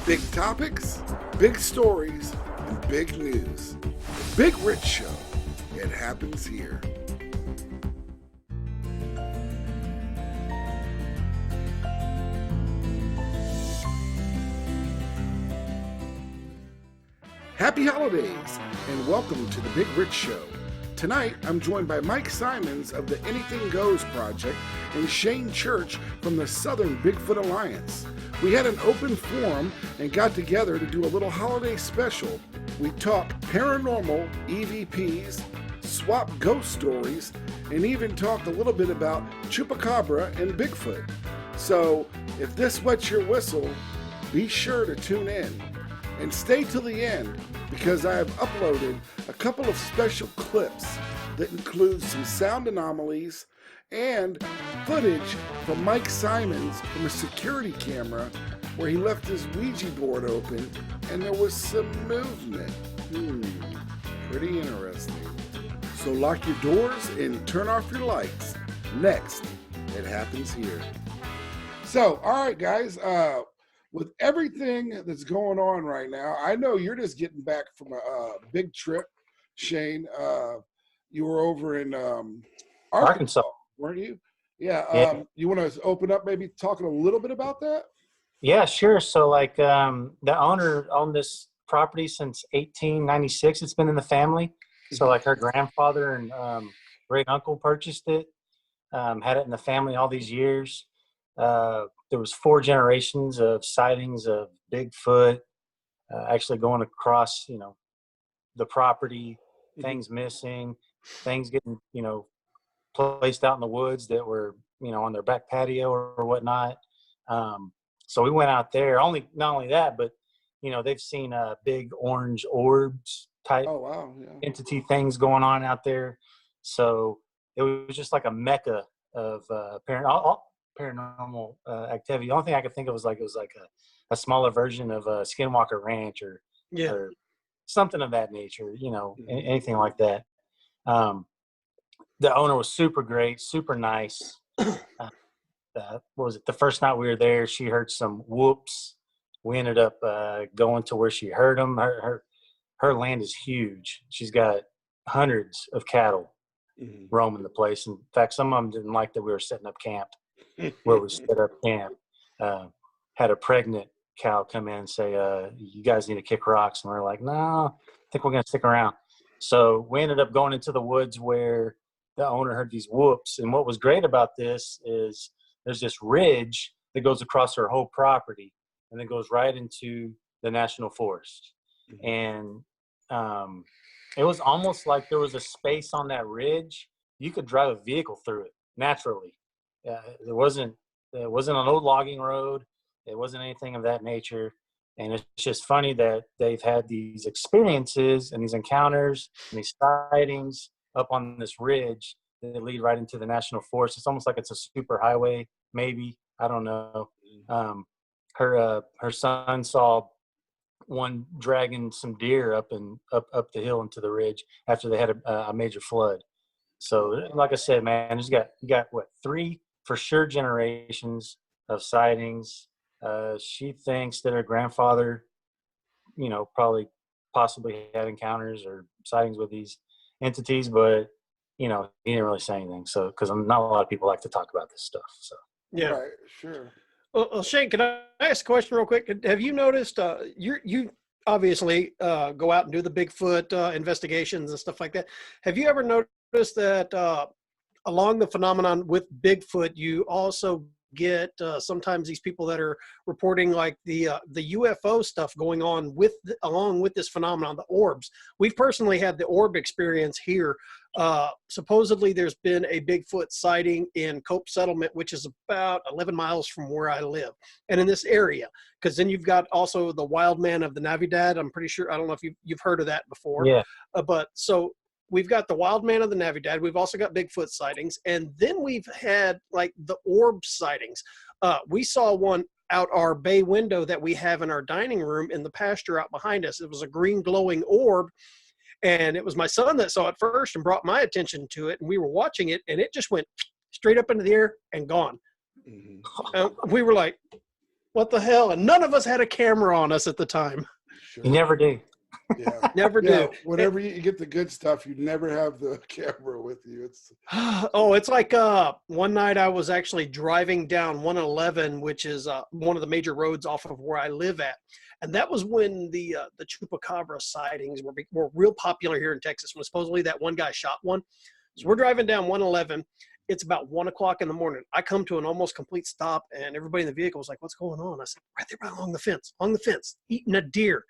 Big topics, big stories, and big news. The Big Rich Show. It happens here. Happy holidays, and welcome to the Big Rich Show. Tonight, I'm joined by Mike Symonds of the Anything Goes Project and Shane Church from the Southern Bigfoot Alliance. We had an open forum and got together to do a little holiday special. We talked paranormal, EVPs, swap ghost stories, and even talked a little bit about chupacabra and Bigfoot. So, if this wets your whistle, be sure to tune in. And stay till the end, because I have uploaded a couple of special clips that include some sound anomalies and footage from Mike Symonds from a security camera where he left his Ouija board open and there was some movement. Pretty interesting. So lock your doors and turn off your lights. Next, it happens here. So, all right, guys, with everything that's going on right now, I know you're just getting back from a big trip, Shane. You were over in Arkansas, weren't you? Yeah. You want to open up, maybe talking a little bit about that? Yeah, sure. So, like, the owner owned this property since 1896. It's been in the family. So, like, her grandfather and great uncle purchased it, had it in the family all these years. There was 4 generations of sightings of Bigfoot, actually going across, the property, things missing, things getting, placed out in the woods that were, on their back patio or whatnot. So we went out there. Not only that, but they've seen big orange orbs type entity things going on out there. So it was just like a mecca of paranormal activity. The only thing I could think of was it was like a smaller version of Skinwalker Ranch or something of that nature. Anything like that. The owner was super great, super nice. What was it? The first night we were there, she heard some whoops. We ended up going to where she heard them. Her land is huge. She's got hundreds of cattle roaming the place. In fact, some of them didn't like that we were setting up camp where we set up camp. Had a pregnant cow come in and say, you guys need to kick rocks. And we're like, no, I think we're going to stick around. So we ended up going into the woods where the owner heard these whoops. And what was great about this is there's this ridge that goes across her whole property and then goes right into the national forest. And it was almost like there was a space on that ridge. You could drive a vehicle through it naturally. It wasn't an old logging road. It wasn't anything of that nature. And it's just funny that they've had these experiences and these encounters and these sightings up on this ridge that lead right into the national forest. It's almost like it's a super highway, maybe. I don't know. Her son saw one dragging some deer up the hill into the ridge after they had a major flood. So, like I said, man, you got what, 3 for sure generations of sightings. She thinks that her grandfather, possibly had encounters or sightings with these entities, but he didn't really say anything. So, because not a lot of people like to talk about this stuff. So, yeah, right, sure. Well, Shane, can I ask a question real quick? Have you noticed? You obviously go out and do the Bigfoot investigations and stuff like that. Have you ever noticed that along the phenomenon with Bigfoot, you also get sometimes these people that are reporting like the UFO stuff going on along with this phenomenon, the orbs? We've personally had the orb experience here. Supposedly there's been a Bigfoot sighting in Cope Settlement, which is about 11 miles from where I live, and in this area, because then you've got also the wild man of the Navidad. I'm pretty sure, I don't know if you've heard of that before. Yeah. But so we've got the wild man of the Navidad. We've also got Bigfoot sightings. And then we've had like the orb sightings. We saw one out our bay window that we have in our dining room in the pasture out behind us. It was a green glowing orb. And it was my son that saw it first and brought my attention to it. And we were watching it, and it just went straight up into the air and gone. We were like, What the hell? And none of us had a camera on us at the time. Sure. You never do. Yeah. Never Yeah. do. Whenever you get the good stuff, you never have the camera with you. It's Oh, it's like one night I was actually driving down 111, which is one of the major roads off of where I live at, and that was when the chupacabra sightings were real popular here in Texas. When supposedly that one guy shot one. So we're driving down 111. It's about 1 o'clock in the morning. I come to an almost complete stop, and everybody in the vehicle was like, "What's going on?" I said, "Right there, along the fence, eating a deer."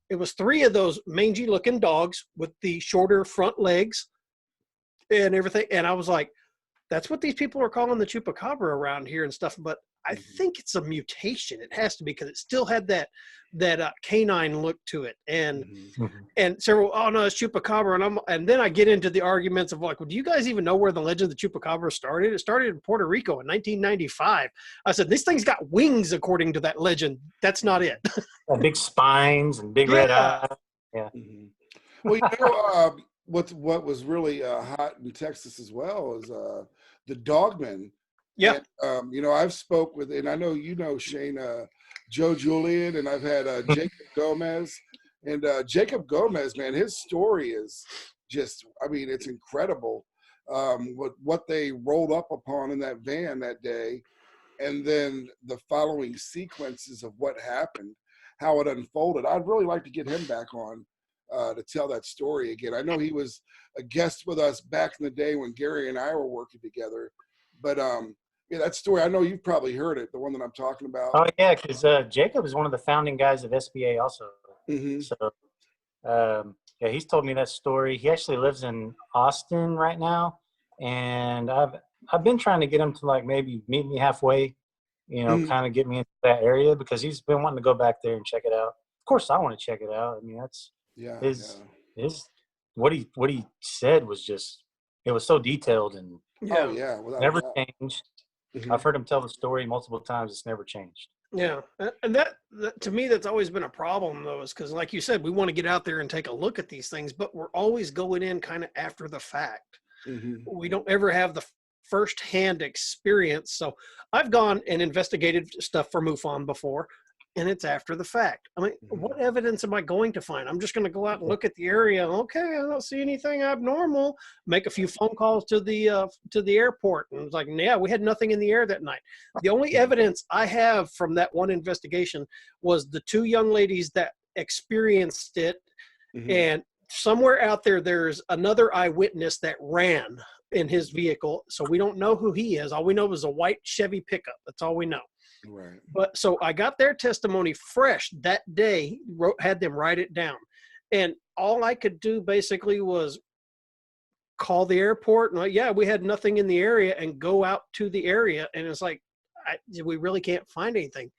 It was 3 of those mangy-looking dogs with the shorter front legs and everything. And I was like, that's what these people are calling the chupacabra around here and stuff. But I think it's a mutation. It has to be, because it still had that canine look to it. And and several, oh no, it's chupacabra. And then I get into the arguments of like, well, do you guys even know where the legend of the chupacabra started? It started in Puerto Rico in 1995. I said, this thing's got wings according to that legend. That's not it. Big spines and big red eyes. Yeah. Well, you know, what was really hot in Texas as well is the dogmen. Yeah. And, you know, I've spoke with, and I know you know Shane, Joe Julian, and I've had Jacob Gomez. And Jacob Gomez, man, his story is just, I mean, it's incredible what they rolled up upon in that van that day. And then the following sequences of what happened, how it unfolded. I'd really like to get him back on to tell that story again. I know he was a guest with us back in the day when Gary and I were working together. But yeah, that story, I know you've probably heard it, the one that I'm talking about. Oh yeah, because Jacob is one of the founding guys of SBA also. So yeah, he's told me that story. He actually lives in Austin right now, and I've been trying to get him to like maybe meet me halfway, you know, kind of get me into that area, because he's been wanting to go back there and check it out. Of course, I want to check it out. I mean, that's his what he said was just, it was so detailed and never changed. I've heard him tell the story multiple times. It's never changed. Yeah. And that to me, that's always been a problem though, is because like you said, we want to get out there and take a look at these things, but we're always going in kind of after the fact. We don't ever have the firsthand experience. So I've gone and investigated stuff for MUFON before, and it's after the fact. I mean, what evidence am I going to find? I'm just going to go out and look at the area. Okay, I don't see anything abnormal. Make a few phone calls to the airport, and it's like, yeah, we had nothing in the air that night. The only evidence I have from that one investigation was the 2 young ladies that experienced it, and somewhere out there, there's another eyewitness that ran in his vehicle. So we don't know who he is. All we know is a white Chevy pickup. That's all we know. Right. But so I got their testimony fresh that day, had them write it down. And all I could do basically was call the airport and like, yeah, we had nothing in the area, and go out to the area. And it's like, we really can't find anything.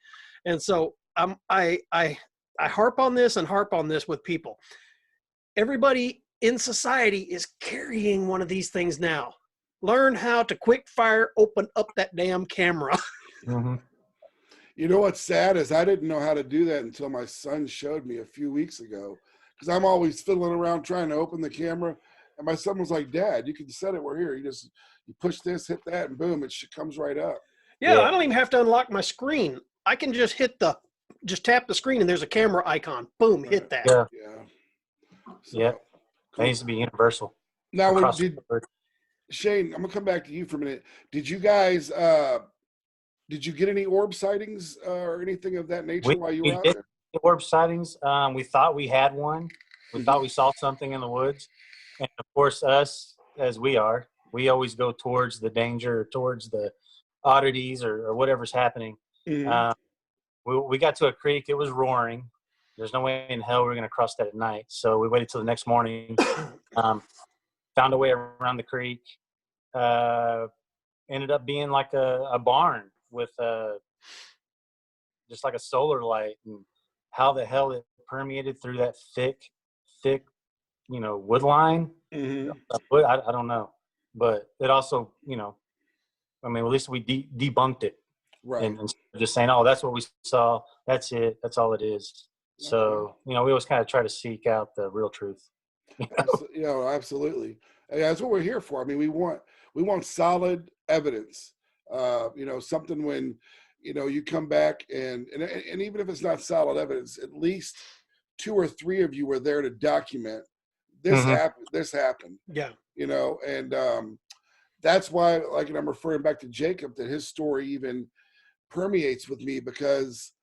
And so I harp on this with people. Everybody in society is carrying one of these things now. Learn how to quick fire open up that damn camera. You know what's sad is I didn't know how to do that until my son showed me a few weeks ago, because I'm always fiddling around trying to open the camera. And my son was like, Dad, you can set it. We're here. You push this, hit that, and boom, it comes right up. Yeah, I don't even have to unlock my screen. I can just tap the screen and there's a camera icon. Boom, hit that. So, that needs to be universal. Now, Shane, I'm gonna come back to you for a minute. Did you guys, did you get any orb sightings or anything of that nature while you were out there? Orb sightings. We thought we had one. We thought we saw something in the woods, and of course, us as we always go towards the danger, towards the oddities or whatever's happening. We got to a creek. It was roaring. There's no way in hell we're going to cross that at night. So we waited till the next morning, found a way around the creek, ended up being like a barn with just like a solar light, and how the hell it permeated through that thick, you know, wood line. I don't know. But it also, you know, I mean, at least we debunked it. Right. And just saying, oh, that's what we saw. That's it. That's all it is. So, you know, we always kind of try to seek out the real truth. You know, absolutely. And that's what we're here for. I mean, we want solid evidence. You know, something when, you come back and even if it's not solid evidence, at least 2 or 3 of you were there to document this happened. This happened. Yeah. And that's why, like, and I'm referring back to Jacob, that his story even permeates with me, because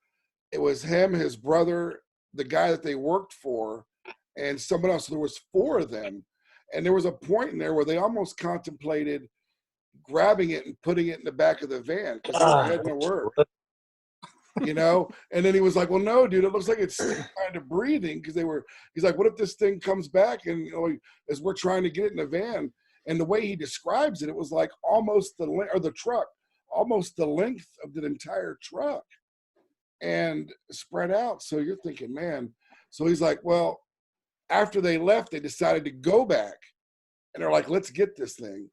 it was him, his brother, the guy that they worked for, and someone else. So there was 4 of them, and there was a point in there where they almost contemplated grabbing it and putting it in the back of the van because they were heading to work. And then he was like, well, no, dude, it looks like it's still kind of breathing, because he's like, what if this thing comes back and as we're trying to get it in the van? And the way he describes it, it was like almost the truck, almost the length of the entire truck and spread out. So you're thinking, man. So he's like, well, after they left, they decided to go back, and they're like, let's get this thing.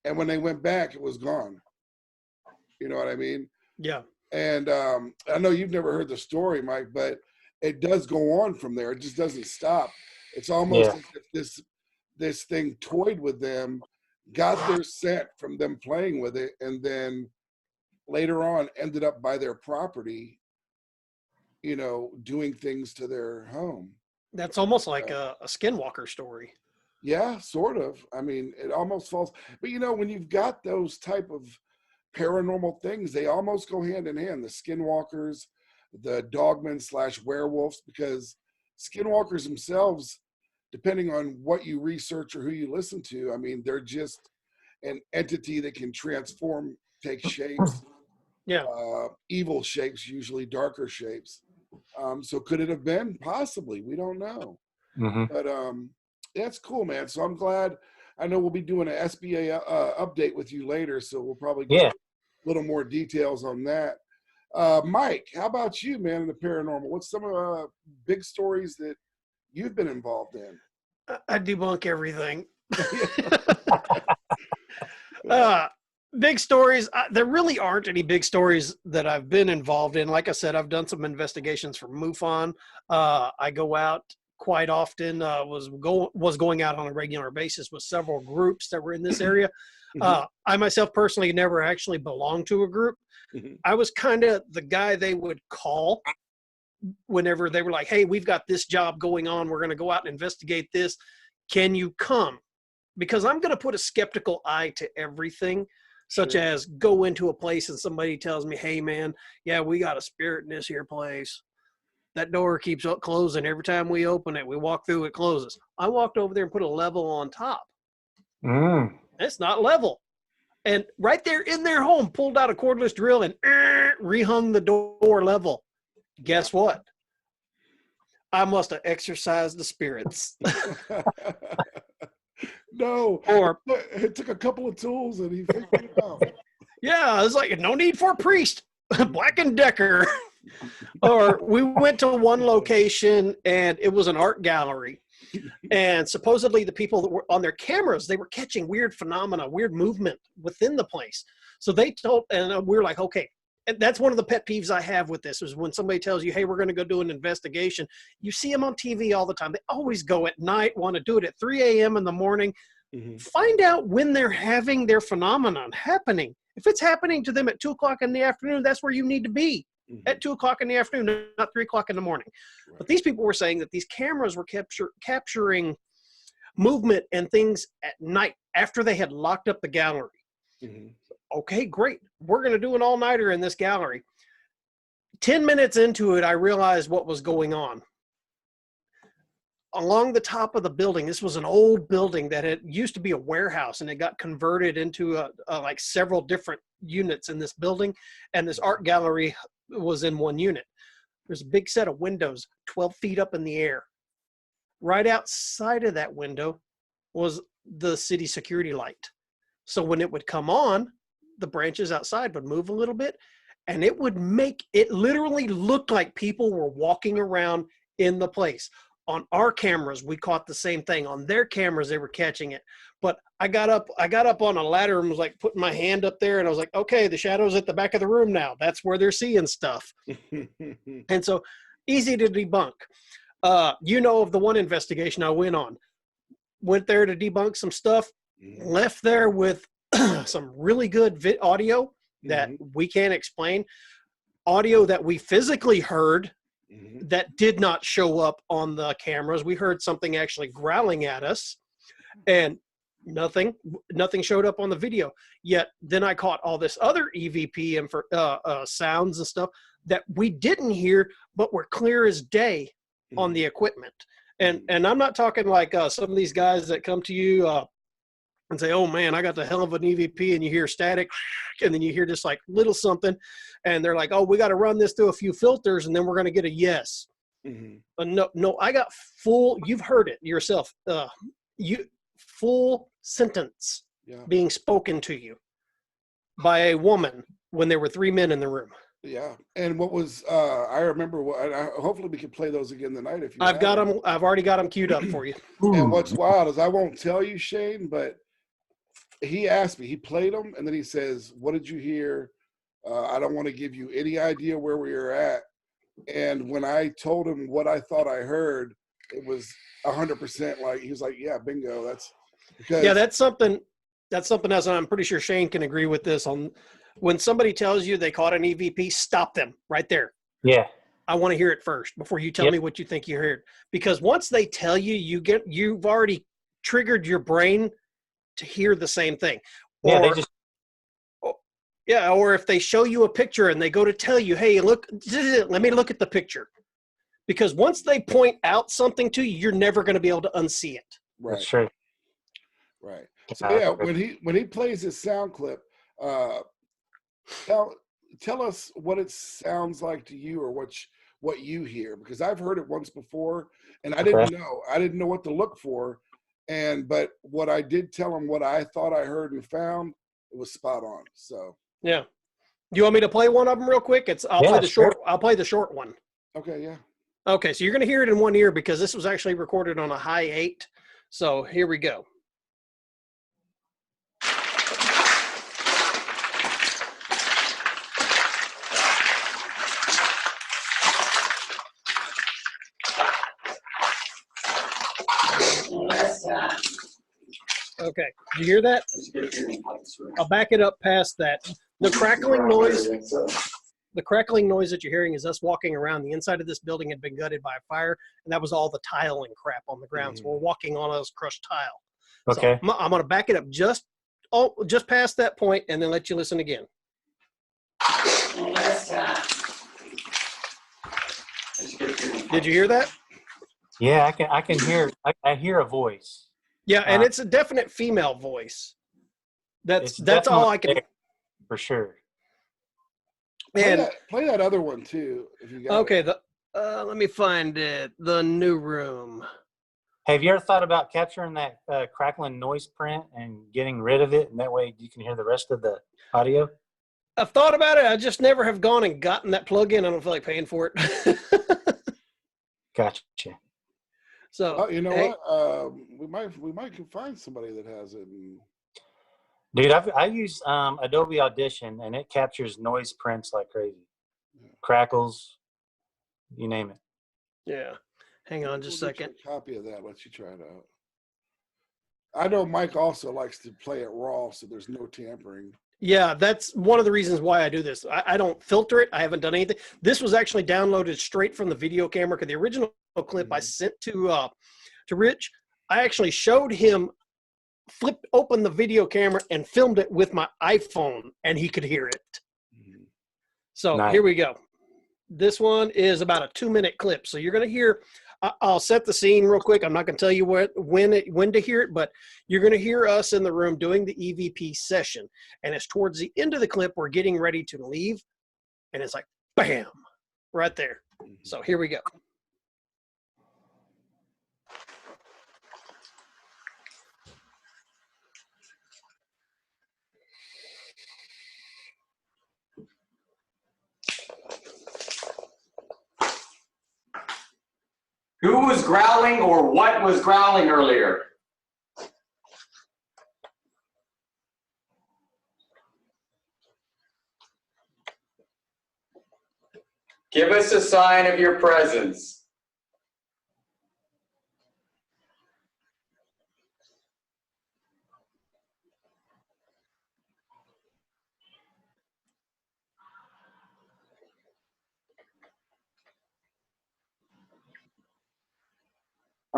And when they went back, it was gone. You know what I mean? Yeah. And I know you've never heard the story, Mike, but it does go on from there. It just doesn't stop. It's almost as if this thing toyed with them, got their scent from them playing with it, and then later on ended up by their property, doing things to their home. That's almost like a skinwalker story. Yeah, sort of. I mean, it almost falls. But, when you've got those type of paranormal things, they almost go hand in hand. The skinwalkers, the dogmen / werewolves, because skinwalkers themselves, depending on what you research or who you listen to, I mean, they're just an entity that can transform, take shapes. Yeah. Evil shapes, usually darker shapes. So could it have been? Possibly. We don't know. But that's cool, man. So I'm glad. I know we'll be doing an SBA update with you later, so we'll probably get a little more details on that. Mike, how about you, man, in the paranormal? What's some of the big stories that you've been involved in? I debunk everything. Big stories. There really aren't any big stories that I've been involved in. Like I said, I've done some investigations for MUFON. I go out quite often, was going out on a regular basis with several groups that were in this area. I myself personally never actually belonged to a group. I was kind of the guy they would call whenever they were like, hey, we've got this job going on. We're going to go out and investigate this. Can you come? Because I'm going to put a skeptical eye to everything, such as go into a place and somebody tells me, hey, man, yeah, we got a spirit in this here place. That door keeps closing. Every time we open it, we walk through, it closes. I walked over there and put a level on top. It's not level. And right there in their home, pulled out a cordless drill and rehung the door level. Guess what? I must have exorcised the spirits. No. Or it took a couple of tools and he figured it out. Yeah, it's like no need for a priest. Black and Decker. Or we went to one location and it was an art gallery. And supposedly the people that were on their cameras, they were catching weird phenomena, weird movement within the place. So they told, and we were like, okay. And that's one of the pet peeves I have with this is when somebody tells you, hey, we're going to go do an investigation. You see them on TV all the time. They always go at night, want to do it at 3 a.m. in the morning. Find out when they're having their phenomenon happening. If it's happening to them at 2 o'clock in the afternoon, that's where you need to be. At 2 o'clock in the afternoon, not 3 o'clock in the morning. But these people were saying that these cameras were capturing movement and things at night after they had locked up the gallery. Okay, great. We're going to do an all-nighter in this gallery. 10 minutes into it, I realized what was going on. Along the top of the building, this was an old building that had used to be a warehouse, and it got converted into like several different units in this building, and this art gallery was in one unit. There's a big set of windows 12 feet up in the air. Right outside of that window was the city security light. So when it would come on, the branches outside would move a little bit, and it would make it literally look like people were walking around in the place. On our cameras, we caught the same thing. On their cameras, they were catching it. But I got up on a ladder and was like putting my hand up there, and I was like, okay, the shadow's at the back of the room now. That's where they're seeing stuff. And so easy to debunk. You know of the one investigation I went on. Went there to debunk some stuff, left there with some really good audio that we can't explain. audio that we physically heard Mm-hmm. that did not show up on the cameras. We heard something actually growling at us, and nothing showed up on the video. Yet then I caught all this other EVP and sounds and stuff that we didn't hear, but were clear as day on the equipment. And I'm not talking like some of these guys that come to you and say, oh man, I got the hell of an EVP, and you hear static, and then you hear just like little something, and they're like, oh, we got to run this through a few filters, and then we're going to get a yes. No, I got full, you've heard it yourself, full sentence being spoken to you by a woman when there were 3 men in the room. Yeah. And what was, I remember, hopefully we can play those again tonight if you I've got them, I've already got them queued up for you. And what's wild is I won't tell you, Shane, but he asked me, he played them, and then he says, what did you hear? I don't want to give you any idea where we are at. And when I told him what I thought I heard, it was 100% like, he was like, yeah, bingo. That's because. Yeah, that's something else. And I'm pretty sure Shane can agree with this. On when somebody tells you they caught an EVP, stop them right there. Yeah. I want to hear it first before you tell me what you think you heard. Because once they tell you, you've already triggered your brain to hear the same thing. Yeah, or if they show you a picture and they go to tell you, hey, look, let me look at the picture. Because once they point out something to you, you're never going to be able to unsee it. Right. That's true. Right. So yeah, when he plays his sound clip, tell us what it sounds like to you, or what you hear, because I've heard it once before and I didn't know what to look for. But what I did tell him, what I thought I heard and found, it was spot on. So yeah. Do you want me to play one of them real quick? I'll play the short one. Okay, yeah. Okay, so you're going to hear it in one ear because this was actually recorded on a high 8. So here we go. Okay, did you hear that? I'll back it up past that. The crackling noise that you're hearing is us walking around. The inside of this building had been gutted by a fire, and that was all the tile and crap on the ground. So we're walking on those crushed tile. Okay. So I'm going to back it up just past that point, and then let you listen again. Did you hear that? Yeah, I can hear. I hear a voice. Yeah, and it's a definite female voice. That's all I can. For sure. And play that other one too, if you got okay, let me find it. The new room. Have you ever thought about capturing that crackling noise print and getting rid of it, and that way you can hear the rest of the audio? I've thought about it. I just never have gone and gotten that plug-in. I don't feel like paying for it. Gotcha. So you know what? We might can find somebody that has it. Dude, I use Adobe Audition, and it captures noise prints like crazy. Crackles, you name it. Yeah. Hang on just a second. A copy of that. Let you try it out. I know Mike also likes to play it raw, so there's no tampering. Yeah, that's one of the reasons why I do this. I don't filter it. I haven't done anything. This was actually downloaded straight from the video camera, because the original clip I sent to Rich, I actually showed him flipped open the video camera and filmed it with my iPhone, and he could hear it. So nice. Here we go. This one is about a 2-minute clip. So you're going to hear, I'll set the scene real quick. I'm not going to tell you when to hear it, but you're going to hear us in the room doing the EVP session. And it's towards the end of the clip. We're getting ready to leave. And it's like, bam, right there. So here we go. Who was growling, or what was growling earlier? Give us a sign of your presence.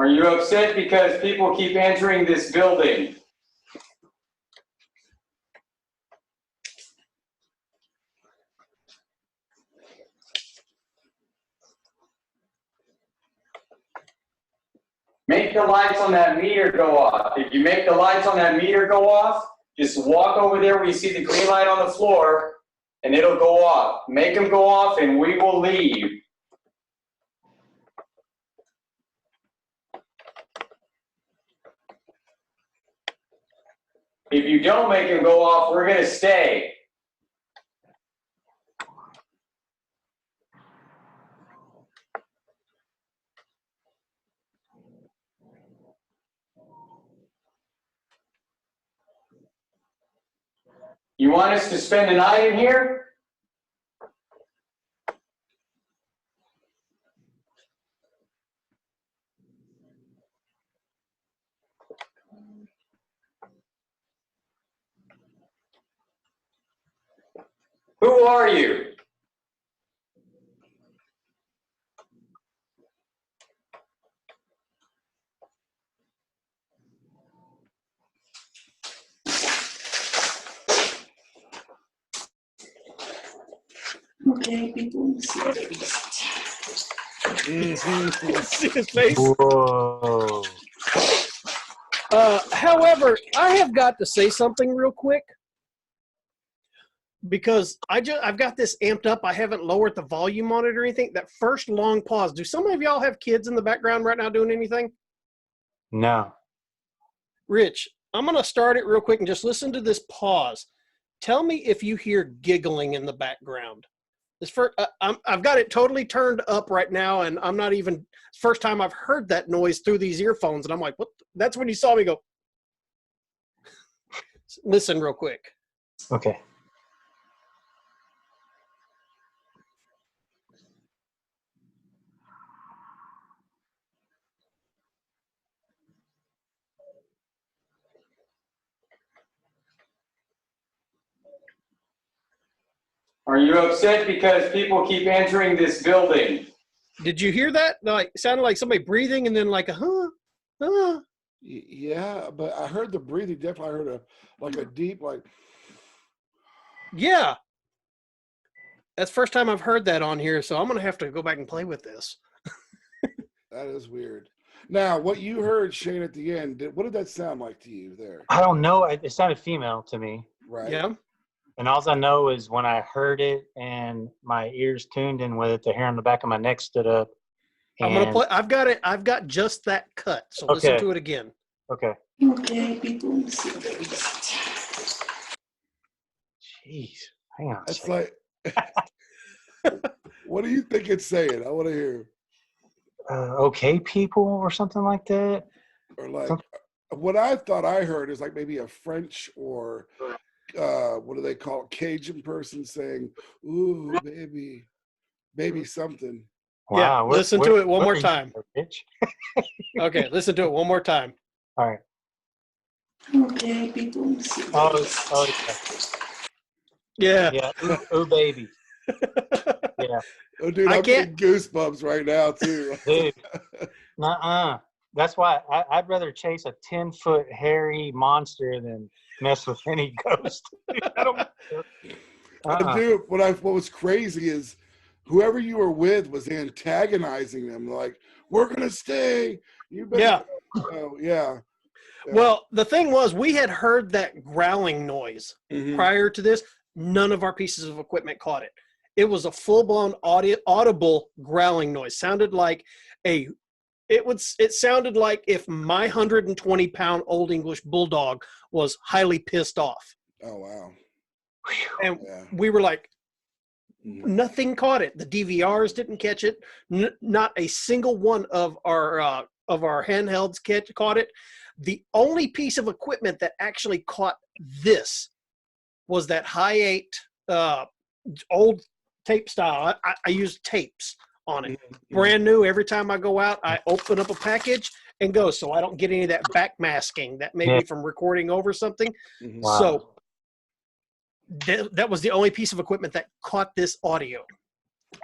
Are you upset because people keep entering this building? Make the lights on that meter go off. If you make the lights on that meter go off, just walk over there where you see the green light on the floor and it'll go off. Make them go off and we will leave. If you don't make them go off, we're gonna stay. You want us to spend the night in here? Who are you? Okay, people. See his face. Whoa. However, I have got to say something real quick because I've got this amped up. I haven't lowered the volume on it or anything. That first long pause. Do some of y'all have kids in the background right now doing anything? No. Rich, I'm going to start it real quick and just listen to this pause. Tell me if you hear giggling in the background. I've got it totally turned up right now, and I'm not even first time I've heard that noise through these earphones, and I'm like, what? That's when you saw me go. Listen real quick. Okay. Are you upset because people keep entering this building? Did you hear that? Like, it sounded like somebody breathing, and then like a huh. Yeah, but I heard the breathing. Definitely, I heard a deep like. Yeah. That's the first time I've heard that on here, so I'm gonna have to go back and play with this. That is weird. Now, what you heard, Shane, at the end, what did that sound like to you there? I don't know. It sounded female to me. Right. Yeah. And all I know is when I heard it and my ears tuned in with it, the hair on the back of my neck stood up. I'm gonna play. I've got just that cut. So listen to it again. Okay. Okay, people. Jeez. Hang on. It's like, what do you think it's saying? I want to hear. Okay, people, or something like that. Or like, what I thought I heard is like maybe a French or what do they call it? Cajun person saying, "Ooh, baby, something." Yeah, Wow. listen to it one more you, time. bitch? Okay, listen to it one more time. All right. Okay, people. Oh, Yeah. yeah. Ooh, baby. Yeah. Oh, dude, I'm getting goosebumps right now too. Dude. Nuh-uh. That's why I'd rather chase a 10-foot hairy monster than mess with any ghost. I don't. Dude, what was crazy is whoever you were with was antagonizing them, like, "We're gonna stay." You better. Yeah. Oh, yeah. Well, the thing was, we had heard that growling noise prior to this. None of our pieces of equipment caught it. It was a full-blown audible growling noise. It sounded like if my 120-pound Old English bulldog was highly pissed off. Oh wow. And we were like, nothing caught it. The DVRs didn't catch it. Not a single one of our handhelds caught it. The only piece of equipment that actually caught this was that high 8 old tape style. I used tapes on it. Brand new. Every time I go out, I open up a package and go, so I don't get any of that backmasking that may be from recording over something. Wow. So that was the only piece of equipment that caught this audio.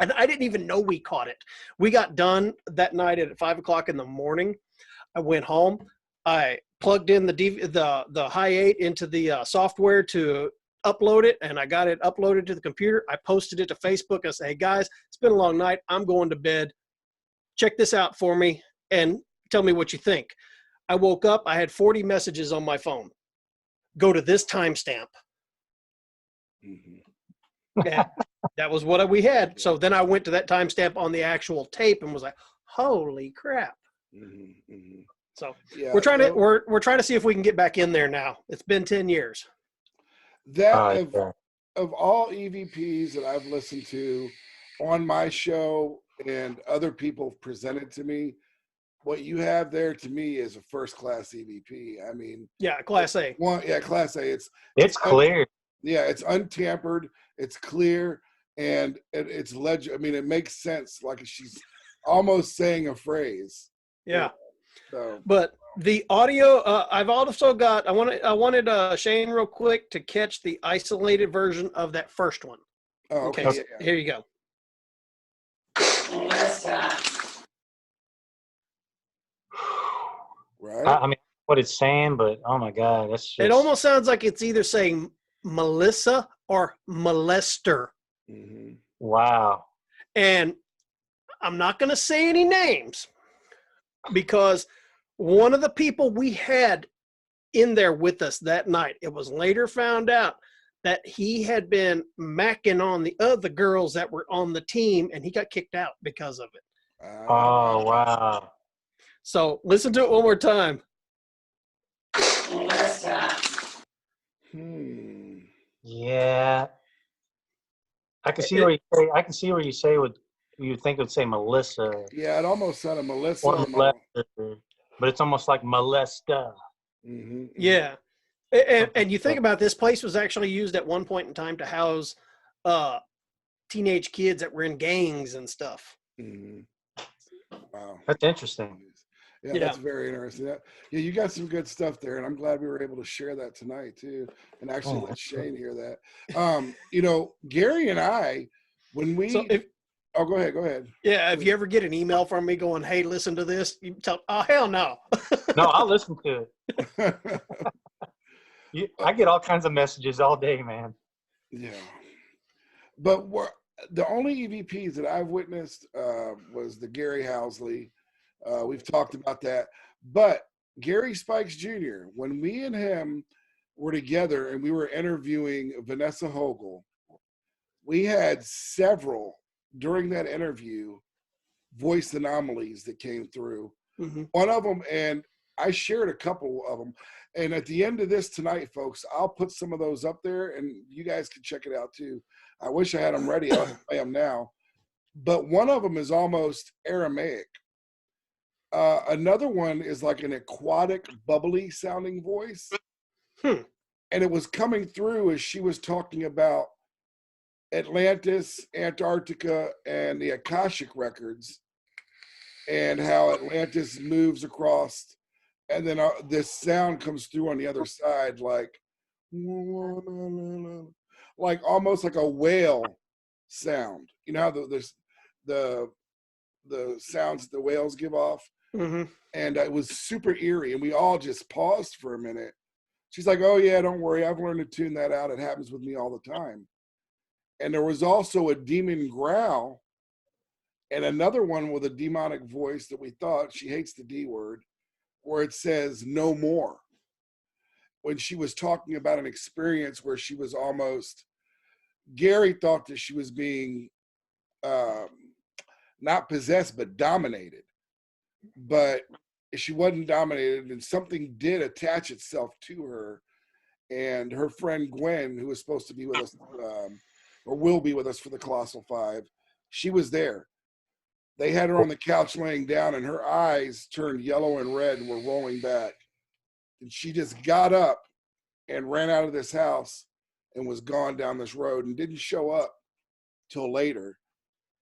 And I didn't even know we caught it. We got done that night at 5 o'clock in the morning. I went home. I plugged in the Hi 8 into the software to upload it, and I got it uploaded to the computer. I posted it to Facebook. I said, hey, guys, it's been a long night. I'm going to bed. Check this out for me and tell me what you think. I woke up. I had 40 messages on my phone. Go to this timestamp. And that was what we had. So then I went to that timestamp on the actual tape and was like, holy crap. So Yeah, we're trying to see if we can get back in there now. It's been 10 years. That of all EVPs that I've listened to on my show and other people have presented to me, what you have there to me is a first class EVP. I mean, yeah, Class A. Class A. It's clear. It's untampered. It's clear, and it's legit. I mean, it makes sense. Like she's almost saying a phrase. Yeah. So, but the audio, I've also got. I wanted Shane real quick to catch the isolated version of that first one. oh, okay. So here you go. Right. I mean, what it's saying, but oh my God, that's just. It almost sounds like it's either saying Melissa or molester. Wow. And I'm not going to say any names because one of the people we had in there with us that night, it was later found out that he had been macking on the other girls that were on the team, and he got kicked out because of it. Oh, wow. So listen to it one more time. Yeah. I can see where you say. I can see where you say would you think it would say Melissa. Yeah, it almost sounded Melissa. Or molester, but it's almost like molesta. Yeah. And you think about this place was actually used at one point in time to house teenage kids that were in gangs and stuff. Wow. That's interesting. Yeah, that's very interesting. Yeah, you got some good stuff there, and I'm glad we were able to share that tonight too, and actually let Shane hear that. You know, Gary and I, when we go ahead. Yeah, if you ever get an email from me going, "Hey, listen to this," you tell, "Oh, hell no." No, I'll listen to it. I get all kinds of messages all day, man. Yeah, but the only EVPs that I've witnessed was the Gary Housley. We've talked about that, but Gary Spikes Jr., when we and him were together and we were interviewing Vanessa Hogel, we had several during that interview voice anomalies that came through. One of them, and I shared a couple of them, and at the end of this tonight, folks, I'll put some of those up there and you guys can check it out too. I wish I had them ready. I'll play them now, but one of them is almost Aramaic. Another one is like an aquatic, bubbly sounding voice. And it was coming through as she was talking about Atlantis, Antarctica, and the Akashic records, and how Atlantis moves across, and then this sound comes through on the other side, like almost like a whale sound. You know how the sounds that the whales give off? And it was super eerie, and we all just paused for a minute. She's like, oh yeah, don't worry, I've learned to tune that out. It happens with me all the time. And there was also a demon growl and another one with a demonic voice that we thought, she hates the D word, where it says no more. When she was talking about an experience where she was almost, Gary thought that she was being not possessed, but dominated. But she wasn't dominated, and something did attach itself to her. And her friend Gwen, who was supposed to be with us, or will be with us for the Colossal 5, she was there. They had her on the couch laying down, and her eyes turned yellow and red and were rolling back. And she just got up and ran out of this house and was gone down this road and didn't show up till later.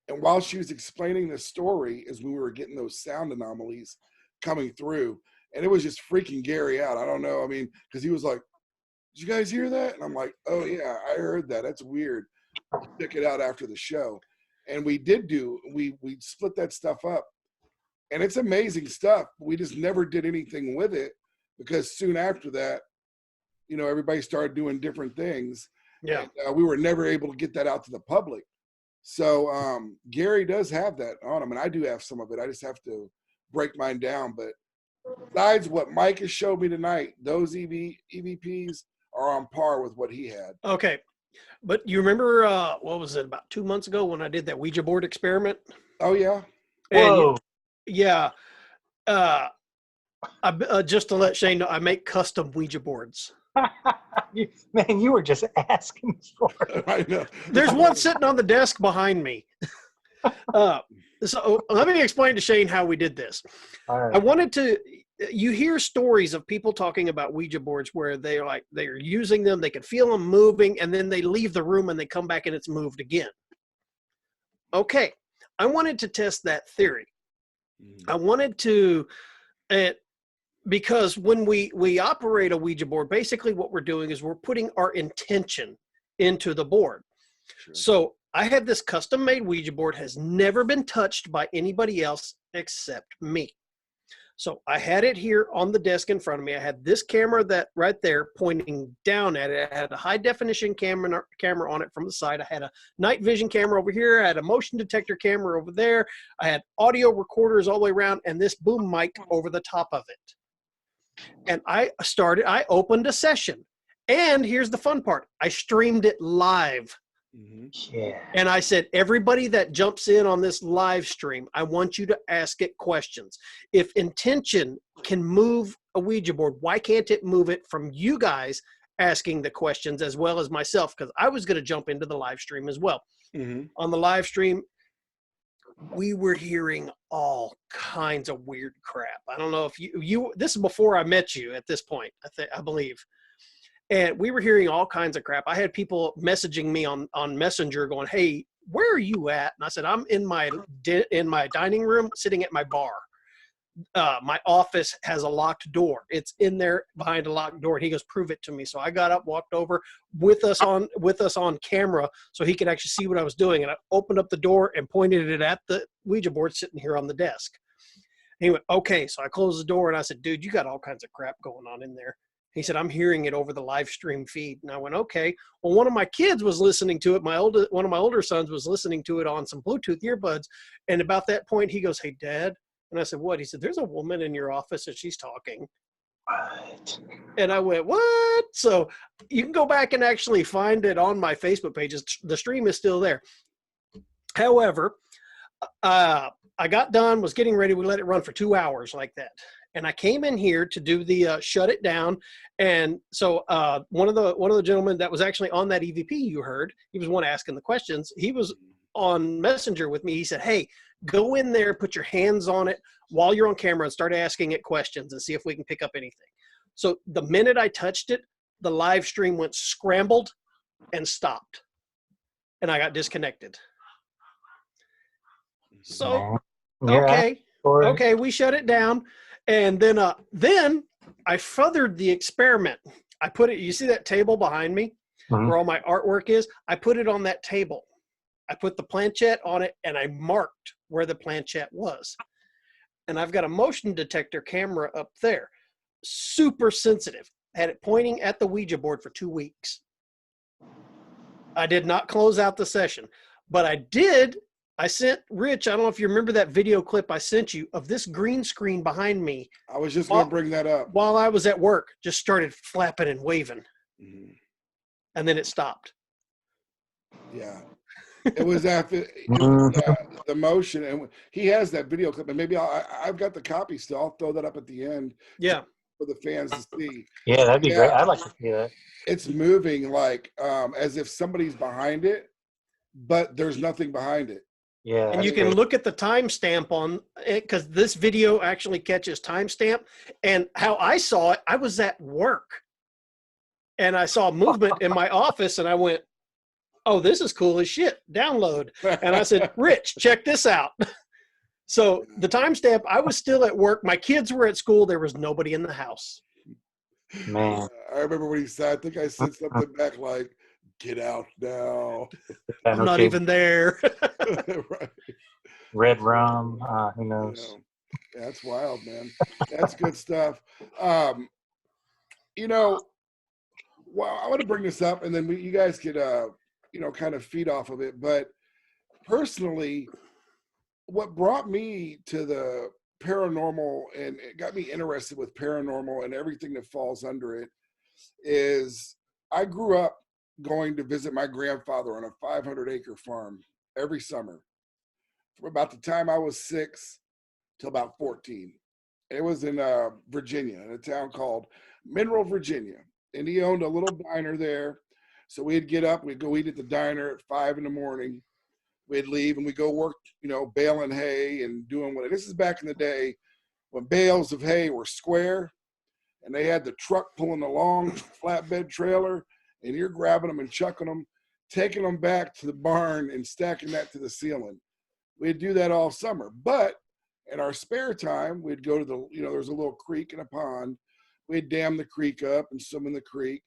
And while she was explaining the story, as we were getting those sound anomalies coming through, and it was just freaking Gary out. I don't know. I mean, because he was like, did you guys hear that? And I'm like, oh yeah, I heard that. That's weird. Check it out after the show. And we did we split that stuff up. And it's amazing stuff. We just never did anything with it because soon after that, you know, everybody started doing different things. Yeah. And, we were never able to get that out to the public. So Gary does have that on him, and I do have some of it. I just have to break mine down. But besides what Mike has showed me tonight, those EVPs are on par with what he had. Okay. But you remember, what was it, about 2 months ago when I did that Ouija board experiment? Oh, yeah? Whoa. Yeah. Just to let Shane know, I make custom Ouija boards. Man, you were just asking for it. I know. There's one sitting on the desk behind me. So let me explain to Shane how we did this. All right. I wanted to, you hear stories of people talking about Ouija boards where they're using them, they can feel them moving, and then they leave the room and they come back and it's moved again. Okay. I wanted to test that theory. I wanted to, because when we operate a Ouija board, basically what we're doing is we're putting our intention into the board. Sure. So I had this custom made Ouija board, has never been touched by anybody else except me. So I had it here on the desk in front of me. I had this camera that right there pointing down at it. I had a high definition camera on it from the side. I had a night vision camera over here. I had a motion detector camera over there. I had audio recorders all the way around and this boom mic over the top of it. And I opened a session. And here's the fun part. I streamed it live. Yeah. And I said, everybody that jumps in on this live stream, I want you to ask it questions. If intention can move a Ouija board, why can't it move it from you guys asking the questions as well as myself? Because I was going to jump into the live stream as well. On the live stream, we were hearing all kinds of weird crap. I don't know if you this is before I met you at this point, I believe. And we were hearing all kinds of crap. I had people messaging me on Messenger going, hey, where are you at? And I said, I'm in my dining room sitting at my bar. My office has a locked door. It's in there behind a locked door. And he goes, prove it to me. So I got up, walked over with us on camera so he could actually see what I was doing. And I opened up the door and pointed it at the Ouija board sitting here on the desk. And he went, okay. So I closed the door and I said, dude, you got all kinds of crap going on in there. He said, I'm hearing it over the live stream feed. And I went, okay. Well, one of my kids was listening to it. One of my older sons was listening to it on some Bluetooth earbuds. And about that point, he goes, hey, Dad. And I said, what? He said, there's a woman in your office and she's talking. What? And I went, what? So you can go back and actually find it on my Facebook pages. The stream is still there. However, I got done, was getting ready. We let it run for 2 hours like that. And I came in here to do the shut it down. And so one of the gentlemen that was actually on that EVP you heard, he was one asking the questions. He was on Messenger with me. He said, hey, go in there, put your hands on it while you're on camera and start asking it questions and see if we can pick up anything. So the minute I touched it, the live stream went scrambled and stopped. And I got disconnected. So, okay, we shut it down. And then I furthered the experiment. I put it, you see that table behind me where all my artwork is? I put it on that table. I put the planchette on it and I marked where the planchette was. And I've got a motion detector camera up there, super sensitive. I had it pointing at the Ouija board for 2 weeks. I did not close out the session, but I sent Rich, I don't know if you remember that video clip I sent you of this green screen behind me. I was just going to bring that up. While I was at work, just started flapping and waving. And then it stopped. Yeah. It was after the motion. And he has that video clip. And maybe I've got the copy still. I'll throw that up at the end. Yeah. For the fans to see. Yeah, that'd be great. I'd like to see that. It's moving like as if somebody's behind it, but there's nothing behind it. Yeah. And you can look at the timestamp on it because this video actually catches timestamp. And how I saw it, I was at work and I saw movement in my office and I went, oh, this is cool as shit. Download. And I said, Rich, check this out. So the timestamp, I was still at work. My kids were at school. There was nobody in the house. Man. I remember when he said, I think I said something back like, get out now. I'm not even there. Right. Red rum, who knows? That's wild, man. That's good stuff. You know, well, I want to bring this up, and then you guys could, kind of feed off of it. But personally, what brought me to the paranormal and it got me interested with paranormal and everything that falls under it is I grew up going to visit my grandfather on a 500-acre farm every summer from about the time I was 6 till about 14. It was in Virginia, in a town called Mineral, Virginia. And he owned a little diner there. So we'd get up, we'd go eat at the diner at 5 in the morning. We'd leave and we'd go work, baling hay and doing what. This is back in the day when bales of hay were square and they had the truck pulling the long flatbed trailer and you're grabbing them and chucking them, taking them back to the barn and stacking that to the ceiling. We'd do that all summer. But in our spare time, we'd go to the, there's a little creek and a pond. We'd dam the creek up and swim in the creek.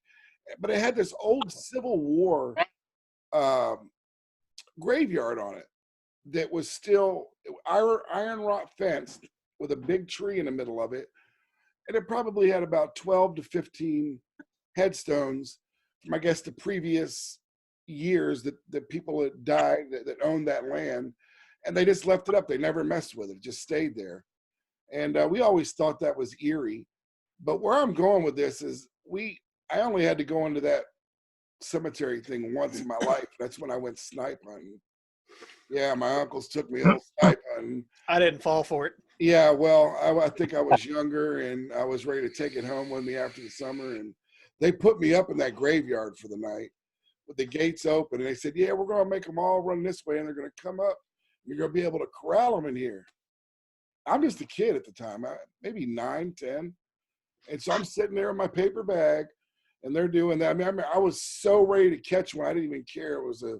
But it had this old Civil War graveyard on it that was still iron wrought fenced with a big tree in the middle of it. And it probably had about 12 to 15 headstones from, I guess, the previous years that people had died that owned that land. And they just left it up. They never messed with it. It just stayed there. And we always thought that was eerie. But where I'm going with this is I only had to go into that cemetery thing once in my life. That's when I went snipe hunting. Yeah, my uncles took me out snipe hunting. I didn't fall for it. Yeah, well, I think I was younger and I was ready to take it home with me after the summer. And they put me up in that graveyard for the night with the gates open. And they said, yeah, we're going to make them all run this way and they're going to come up. You're going to be able to corral them in here. I'm just a kid at the time, maybe 9, 10. And so I'm sitting there in my paper bag and they're doing that. I mean, I was so ready to catch one. I didn't even care. It was a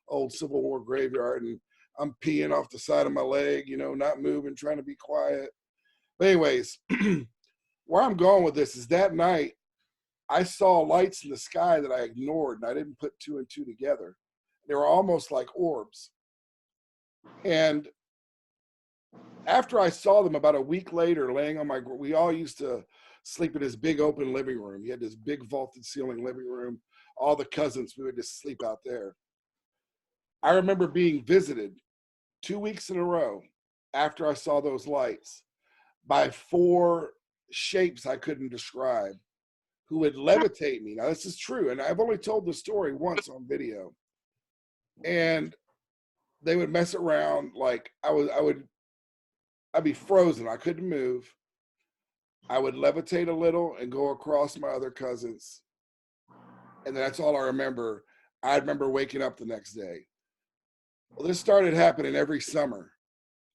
old Civil War graveyard and I'm peeing off the side of my leg, not moving, trying to be quiet. But anyways, where I'm going with this is that night I saw lights in the sky that I ignored and I didn't put 2 and 2 together. They were almost like orbs. And after I saw them about a week later laying on we all used to sleep in this big open living room. You had this big vaulted ceiling living room. All the cousins, we would just sleep out there. I remember being visited 2 weeks in a row after I saw those lights by 4 shapes I couldn't describe who would levitate me. Now, this is true. And I've only told the story once on video. And they would mess around like I'd be frozen. I couldn't move. I would levitate a little and go across my other cousins. And that's all I remember. I remember waking up the next day. Well, this started happening every summer.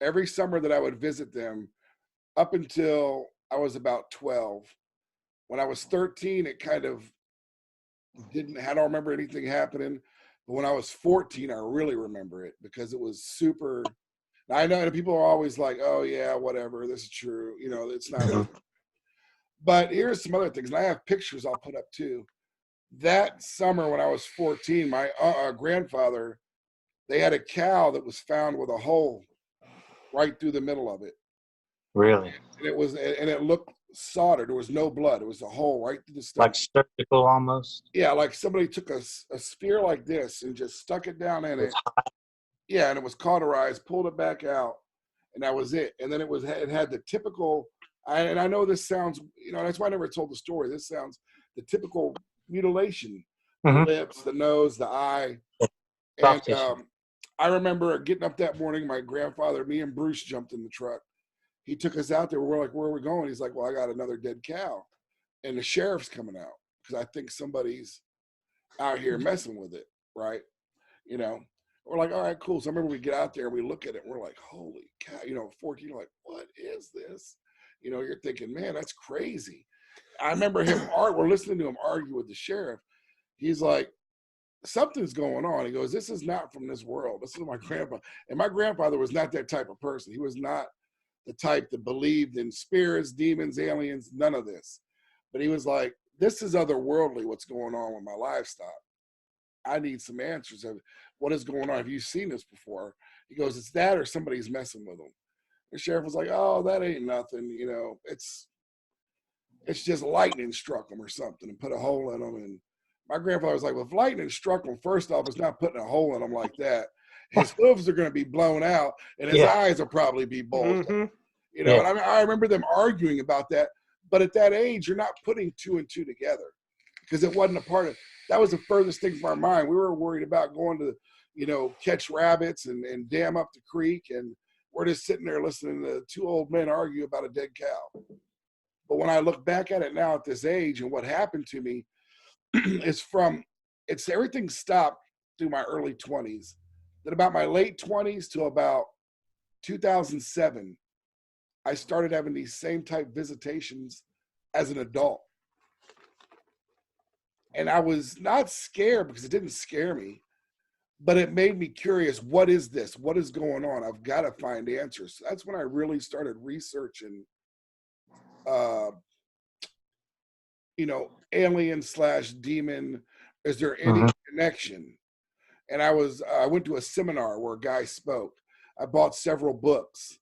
Every summer that I would visit them up until I was about 12. When I was 13, it kind of I don't remember anything happening. But when I was 14, I really remember it because it was super. I know people are always like, oh, yeah, whatever. This is true. It's not. But here's some other things. And I have pictures I'll put up, too. That summer when I was 14, my grandfather, they had a cow that was found with a hole right through the middle of it. Really? And it looked soldered. There was no blood. It was a hole right through the stomach. Like surgical almost? Yeah, like somebody took a spear like this and just stuck it down in it. Yeah, and it was cauterized, pulled it back out, and that was it. And then it had the typical, and I know this sounds, that's why I never told the story. This sounds the typical mutilation, the lips, the nose, the eye. And I remember getting up that morning, my grandfather, me and Bruce jumped in the truck. He took us out there. We're like, where are we going? He's like, well, I got another dead cow. And the sheriff's coming out because I think somebody's out here messing with it, right? We're like, all right, cool. So I remember we get out there and we look at it and we're like, holy cow, 14, like, what is this? You're thinking, man, that's crazy. I remember we're listening to him argue with the sheriff. He's like, something's going on. He goes, this is not from this world. This is my grandpa. And my grandfather was not that type of person. He was not the type that believed in spirits, demons, aliens, none of this. But he was like, this is otherworldly, what's going on with my livestock. I need some answers of what is going on. Have you seen this before? He goes, it's that or somebody's messing with them. The sheriff was like, "Oh, that ain't nothing. You know, it's just lightning struck him or something and put a hole in him." And my grandfather was like, "Well, if lightning struck him, first off, it's not putting a hole in him like that. His hooves are going to be blown out, and his eyes will probably be bulged." Mm-hmm. You know, Yeah. and I remember them arguing about that. But at that age, you're not putting two and two together because it wasn't a part of. That was the furthest thing from our mind. We were worried about going to, you know, catch rabbits and dam up the creek, and we're just sitting there listening to two old men argue about a dead cow. But when I look back at it now at this age and what happened to me, it's everything stopped through my early 20s. Then about my late 20s to about 2007, I started having these same type visitations as an adult. And I was not scared because it didn't scare me, but it made me curious. What is this? What is going on? I've got to find answers. So that's when I really started researching, you know, alien/demon. Is there any connection? And I went to a seminar where a guy spoke. I bought several books.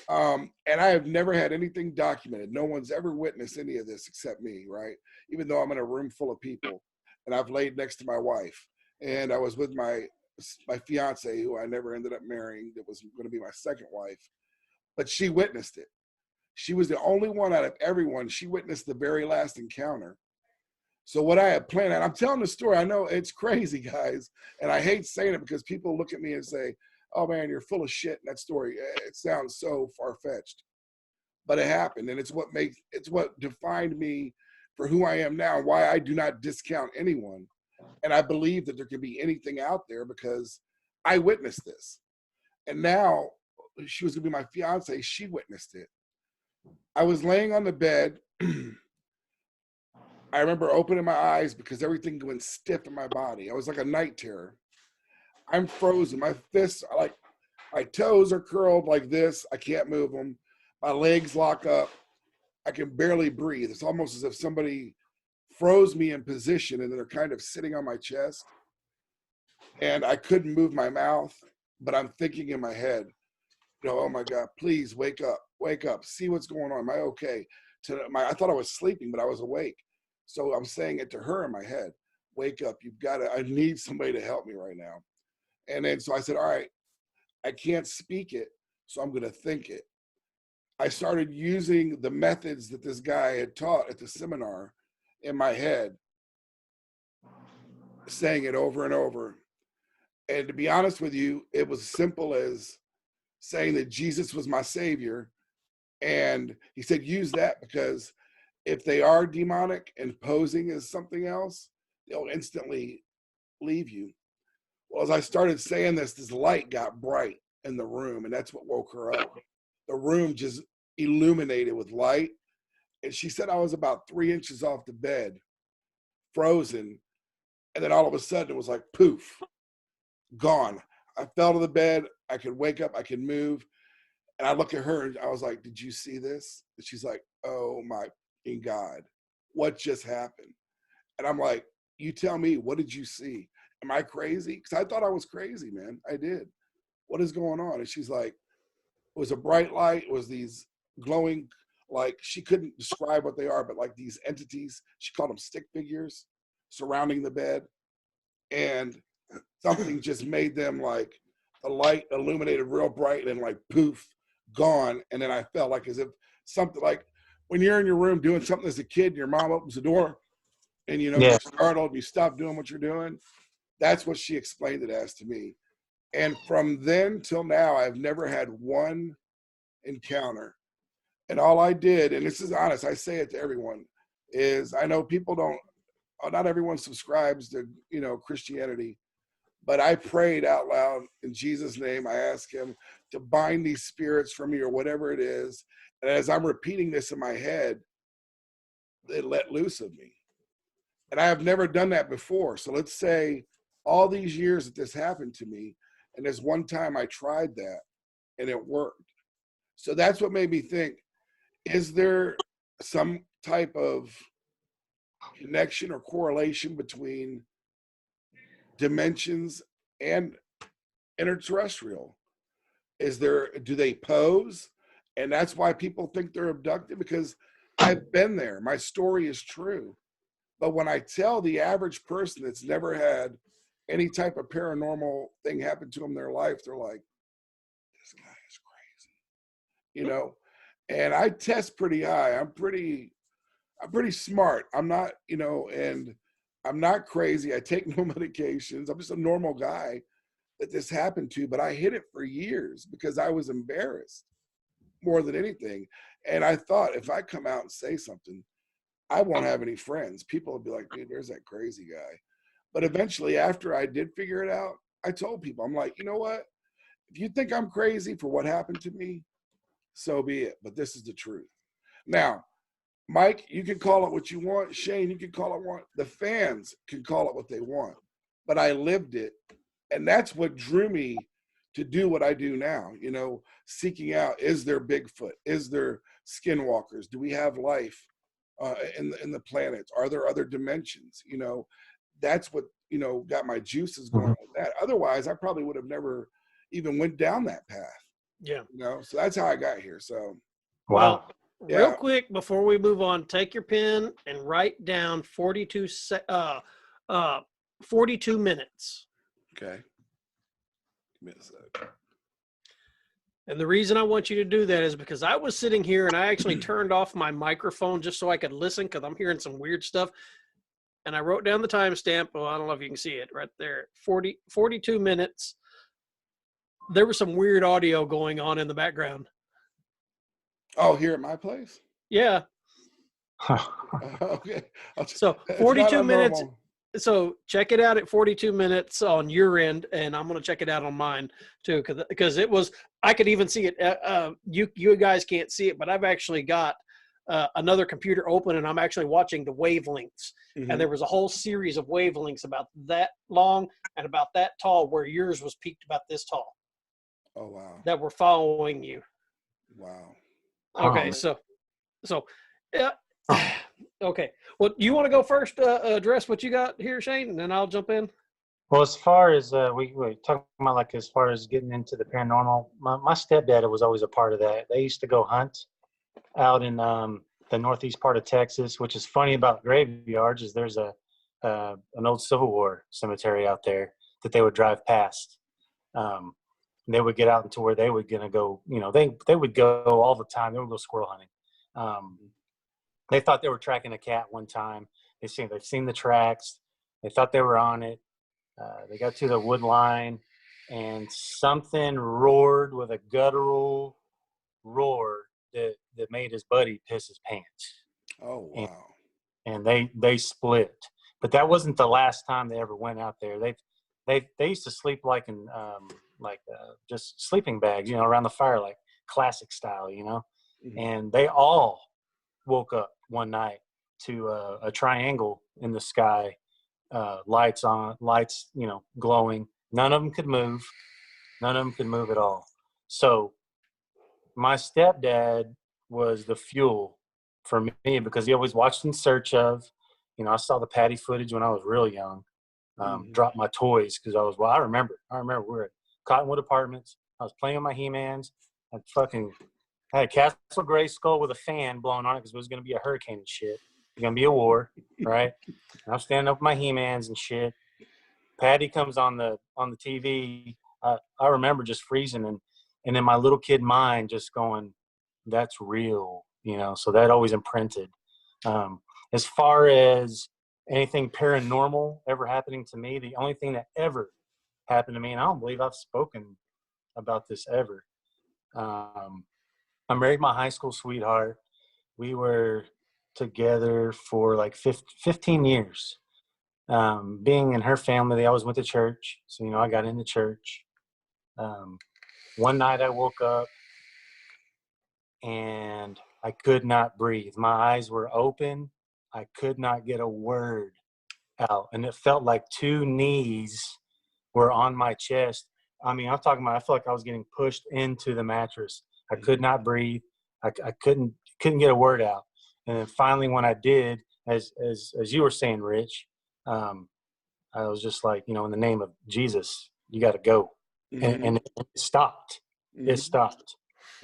And I have never had anything documented. No one's ever witnessed any of this except me, right? Even though I'm in a room full of people and I've laid next to my wife and I was with my fiance, who I never ended up marrying, that was going to be my second wife, but she witnessed it. She was the only one out of everyone. She witnessed the very last encounter. So what I had planned, and I'm telling the story, I know it's crazy, guys, and I hate saying it because people look at me and say, "Oh man, you're full of shit." In that story, it sounds so far-fetched, but it happened, and it's what defined me for who I am now, and why I do not discount anyone. And I believe that there could be anything out there because I witnessed this. And now she was gonna be my fiance. She witnessed it. I was laying on the bed. I remember opening my eyes because everything went stiff in my body. I was like a night terror. I'm frozen. My fists are like, my toes are curled like this. I can't move them. My legs lock up. I can barely breathe. It's almost as if somebody froze me in position and they're kind of sitting on my chest. And I couldn't move my mouth, but I'm thinking in my head, you know, "Oh my God, please wake up, see what's going on. Am I okay?" I thought I was sleeping, but I was awake. So I'm saying it to her in my head, "Wake up, I need somebody to help me right now." And then so I said, "All right, I can't speak it, so I'm going to think it." I started using the methods that this guy had taught at the seminar in my head, saying it over and over. And to be honest with you, it was simple as saying that Jesus was my savior. And he said, use that because if they are demonic and posing as something else, they'll instantly leave you. Well, as I started saying this light got bright in the room, and that's what woke her up. The room just illuminated with light. And she said I was about 3 inches off the bed, frozen. And then all of a sudden it was like, poof, gone. I fell to the bed. I could wake up. I could move. And I look at her and I was like, "Did you see this?" And she's like, "Oh my God, what just happened?" And I'm like, "You tell me, what did you see? Am I crazy?" Because I thought I was crazy, man. I did. "What is going on?" And she's like, "It was a bright light. It was these glowing," like she couldn't describe what they are, but like these entities, she called them stick figures, surrounding the bed. And something just made them like the light illuminated real bright and like poof, gone. And then I felt like as if something like when you're in your room doing something as a kid and your mom opens the door and you know Yeah. you're startled and you stop doing what you're doing. That's what she explained it as to me. And from then till now, I've never had one encounter. And all I did, and this is honest, I say it to everyone, is I know people don't, not everyone subscribes to, you know, Christianity, but I prayed out loud in Jesus' name. I asked him to bind these spirits from me or whatever it is. And as I'm repeating this in my head, it let loose of me. And I have never done that before. So let's say all these years that this happened to me, and there's one time I tried that and it worked. So that's what made me think, is there some type of connection or correlation between dimensions and interterrestrial? Do they pose? And that's why people think they're abducted, because I've been there. My story is true. But when I tell the average person that's never had any type of paranormal thing happen to them in their life, they're like, this guy is crazy, and I test pretty high. I'm pretty smart. I'm not, and I'm not crazy. I take no medications. I'm just a normal guy that this happened to, but I hid it for years because I was embarrassed more than anything. And I thought, if I come out and say something, I won't have any friends. People will be like, dude, there's that crazy guy. But eventually, after I did figure it out, I told people, I'm like, you know what? If you think I'm crazy for what happened to me, so be it. But this is the truth. Now, Mike, you can call it what you want. Shane, you can call it what. The fans can call it what they want. But I lived it. And that's what drew me to do what I do now, seeking out, is there Bigfoot? Is there skinwalkers? Do we have life in the planets? Are there other dimensions? That's what, got my juices going with that. Otherwise, I probably would have never even went down that path. Yeah. So that's how I got here. So. Wow. Well, Yeah. real quick before we move on, take your pen and write down 42 minutes. Okay. Give me a sec. And the reason I want you to do that is because I was sitting here and I actually turned off my microphone just so I could listen, because I'm hearing some weird stuff. And I wrote down the timestamp. Well, I don't know if you can see it right there. 42 minutes. There was some weird audio going on in the background. Oh, here at my place? Yeah. Okay. So It's 42 not minutes. abnormal. So check it out at 42 minutes on your end, and I'm going to check it out on mine too, because it was, I could even see it. You guys can't see it, but I've actually got another computer open, and I'm actually watching the wavelengths. Mhm. And there was a whole series of wavelengths about that long and about that tall, where yours was peaked about this tall, Oh, wow. that were following you. Wow. Okay, so okay. Well, you want to go first, address what you got here, Shane, and then I'll jump in. Well, as far as we talking about, like, as far as getting into the paranormal, my stepdad was always a part of that. They used to go hunt out in the northeast part of Texas, which is funny about graveyards, is there's an old Civil War cemetery out there that they would drive past. They would get out into where they were gonna go. They would go all the time. They would go squirrel hunting. They thought they were tracking a cat one time. They've seen the tracks. They thought they were on it. They got to the wood line, and something roared with a guttural roar that made his buddy piss his pants. Oh, wow. And they split. But that wasn't the last time they ever went out there. They used to sleep like in just sleeping bags, around the fire, like classic style, Mhm. And they all woke up one night to a triangle in the sky, lights, glowing. None of them could move. None of them could move at all. So my stepdad was the fuel for me, because he always watched In Search Of. I saw the Patty footage when I was real young. Dropped my toys because I remember we were at Cottonwood Apartments. I was playing with my He-Mans. I had a Castle Grayskull with a fan blowing on it because it was going to be a hurricane and shit. It was going to be a war, right? And I'm standing up with my He-Mans and shit. Patty comes on the TV. I remember just freezing and in my little kid mind just going, that's real, so that always imprinted. As far as anything paranormal ever happening to me, the only thing that ever happened to me, and I don't believe I've spoken about this ever. I married my high school sweetheart. We were together for like 15 years. Being in her family, they always went to church. So, I got into church. One night I woke up and I could not breathe. My eyes were open. I could not get a word out. And it felt like two knees were on my chest. I felt like I was getting pushed into the mattress. I could not breathe. I couldn't get a word out. And then finally, when I did, as you were saying, Rich, I was just like, in the name of Jesus, you got to go. Mhm. And it stopped. Mhm. It stopped.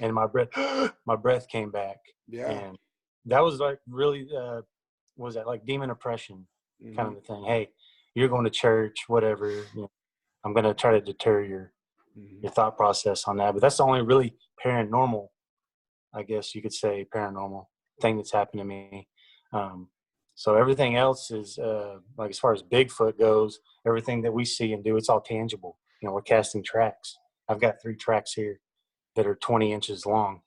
and my breath came back. Yeah. And that was like really, was that like demon oppression kind of a thing? Hey, you're going to church, whatever. You know, I'm going to try to deter your thought process on that. But that's the only really paranormal, I guess you could say, paranormal thing that's happened to me. So everything else is like, as far as Bigfoot goes, everything that we see and do, it's all tangible. You know, we're casting tracks. I've got 3 tracks here that are 20 inches long,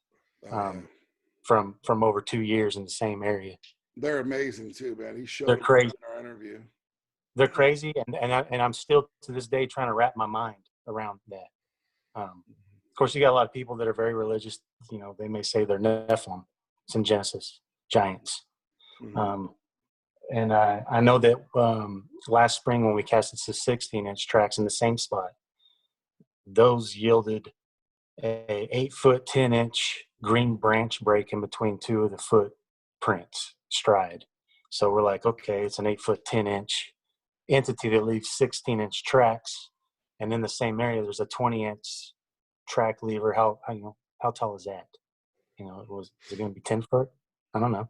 from over 2 years in the same area. They're amazing too, man. He showed They're us crazy. in our interview. They're crazy, and I'm still to this day trying to wrap my mind around that. Of course, you got a lot of people that are very religious. You know, they may say they're Nephilim. It's in Genesis, giants. And I know that last spring when we casted the 16-inch tracks in the same spot, those yielded a 8-foot 10-inch green branch break in between 2 of the footprints stride. So we're like, okay, it's an 8-foot 10-inch entity that leaves 16-inch tracks, and in the same area there's a 20-inch track lever. How tall is that? You know, is it going to be 10 foot? I don't know.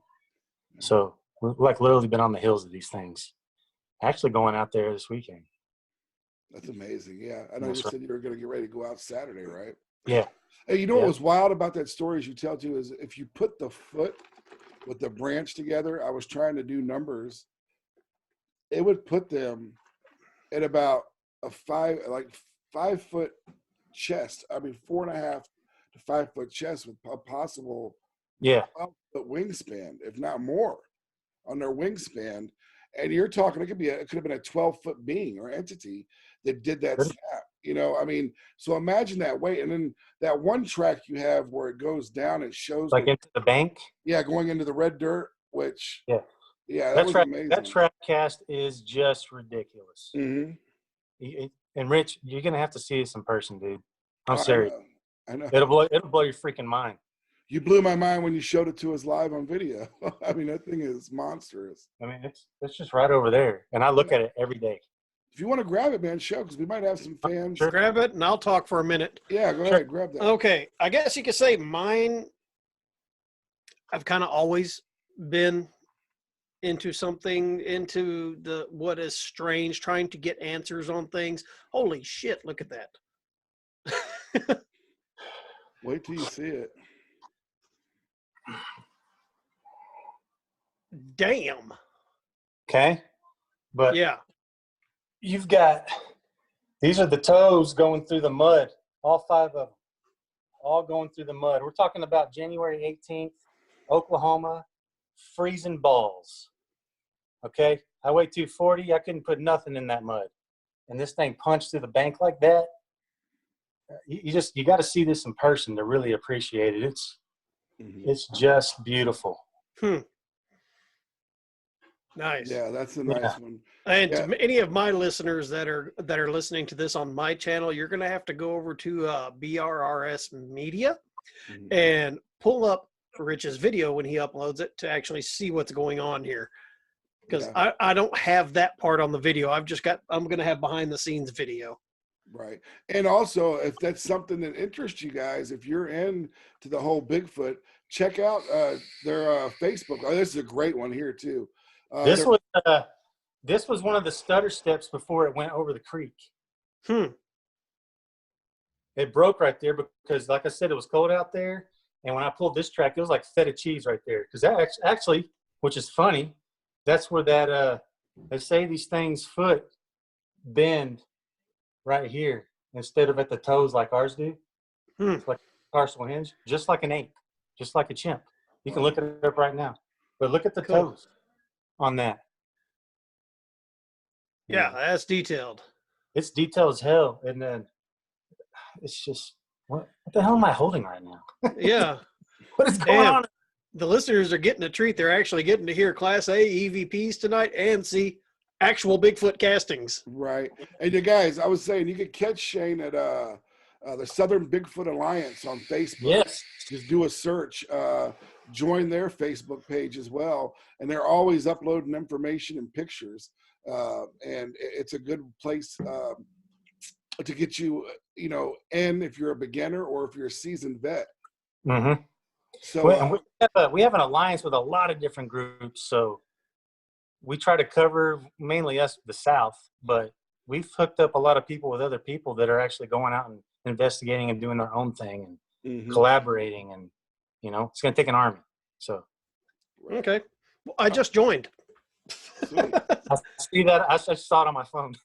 So we're like literally been on the hills of these things. Actually going out there this weekend. That's amazing. Yeah, I know you said you were going to get ready to go out Saturday, right? Yeah. Hey, you know what was wild about that story, as you tell too, is if you put the foot with the branch together, I was trying to do numbers, it would put them at about a 5 foot chest. I mean, 4.5 to 5 foot chest with a possible 12-foot wingspan, if not more, on their wingspan. And you're talking, it could have been a 12-foot being or entity that did that snap. You know, I mean, so imagine that weight. And then that one track you have where it goes down, it shows like into the bank. Yeah, going into the red dirt, which that was amazing. That track cast is just ridiculous. And Rich, you're gonna have to see this in person, dude. I'm serious. I know. It'll blow your freaking mind. You blew my mind when you showed it to us live on video. I mean, that thing is monstrous. I mean, it's just right over there, and I look at it every day. If you want to grab it, man, show, because we might have some fans. Sure. Grab it, and I'll talk for a minute. Yeah, go ahead, grab that. Okay, I guess you could say mine, I've kind of always been into something, into the what is strange, trying to get answers on things. Holy shit, look at that. Wait till you see it. Damn. Okay. But yeah, you've got, these are the toes going through the mud, all 5 of them, all going through the mud. We're talking about January 18th, Oklahoma, freezing balls. Okay. Highway 240, I couldn't put nothing in that mud. And this thing punched through the bank like that. You got to see this in person to really appreciate it. It's just beautiful. Nice. Yeah, that's a nice one. And to any of my listeners that are listening to this on my channel, you're going to have to go over to BRRS-MEDIA and pull up Rich's video when he uploads it to actually see what's going on here. Because I don't have that part on the video. I'm going to have behind the scenes video. Right. And also, if that's something that interests you guys, if you're into the whole Bigfoot, check out their Facebook. Oh, this is a great one here too. This was one of the stutter steps before it went over the creek. It broke right there because, like I said, it was cold out there. And when I pulled this track, it was like feta cheese right there. Because that actually, which is funny, that's where that they say these things' foot bend right here instead of at the toes like ours do. It's like a tarsal hinge, just like an ape, just like a chimp. You can look it up right now. But look at the toes on that. Yeah, that's detailed. It's detailed as hell. And then it's just, what the hell am I holding right now? Yeah. What is going on? The listeners are getting a treat. They're actually getting to hear Class A EVPs tonight and see actual Bigfoot castings. Right. And you guys, I was saying you could catch Shane at the Southern Bigfoot Alliance on Facebook. Yes. Just do a search. Join their Facebook page as well. And they're always uploading information and pictures. And it's a good place to get you, in if you're a beginner or if you're a seasoned vet. Mm-hmm. So, We have an alliance with a lot of different groups, so we try to cover mainly us, the South, but we've hooked up a lot of people with other people that are actually going out and investigating and doing their own thing and collaborating, and it's going to take an army. So Okay, well, I just joined. I see that. I just saw it on my phone.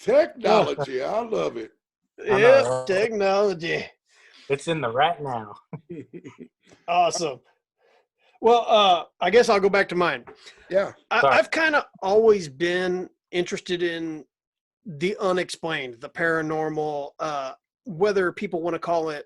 Technology, I love it. Yeah, technology. It's in the right now. Awesome. Well, I guess I'll go back to mine. Yeah. I've kind of always been interested in the unexplained, the paranormal, whether people want to call it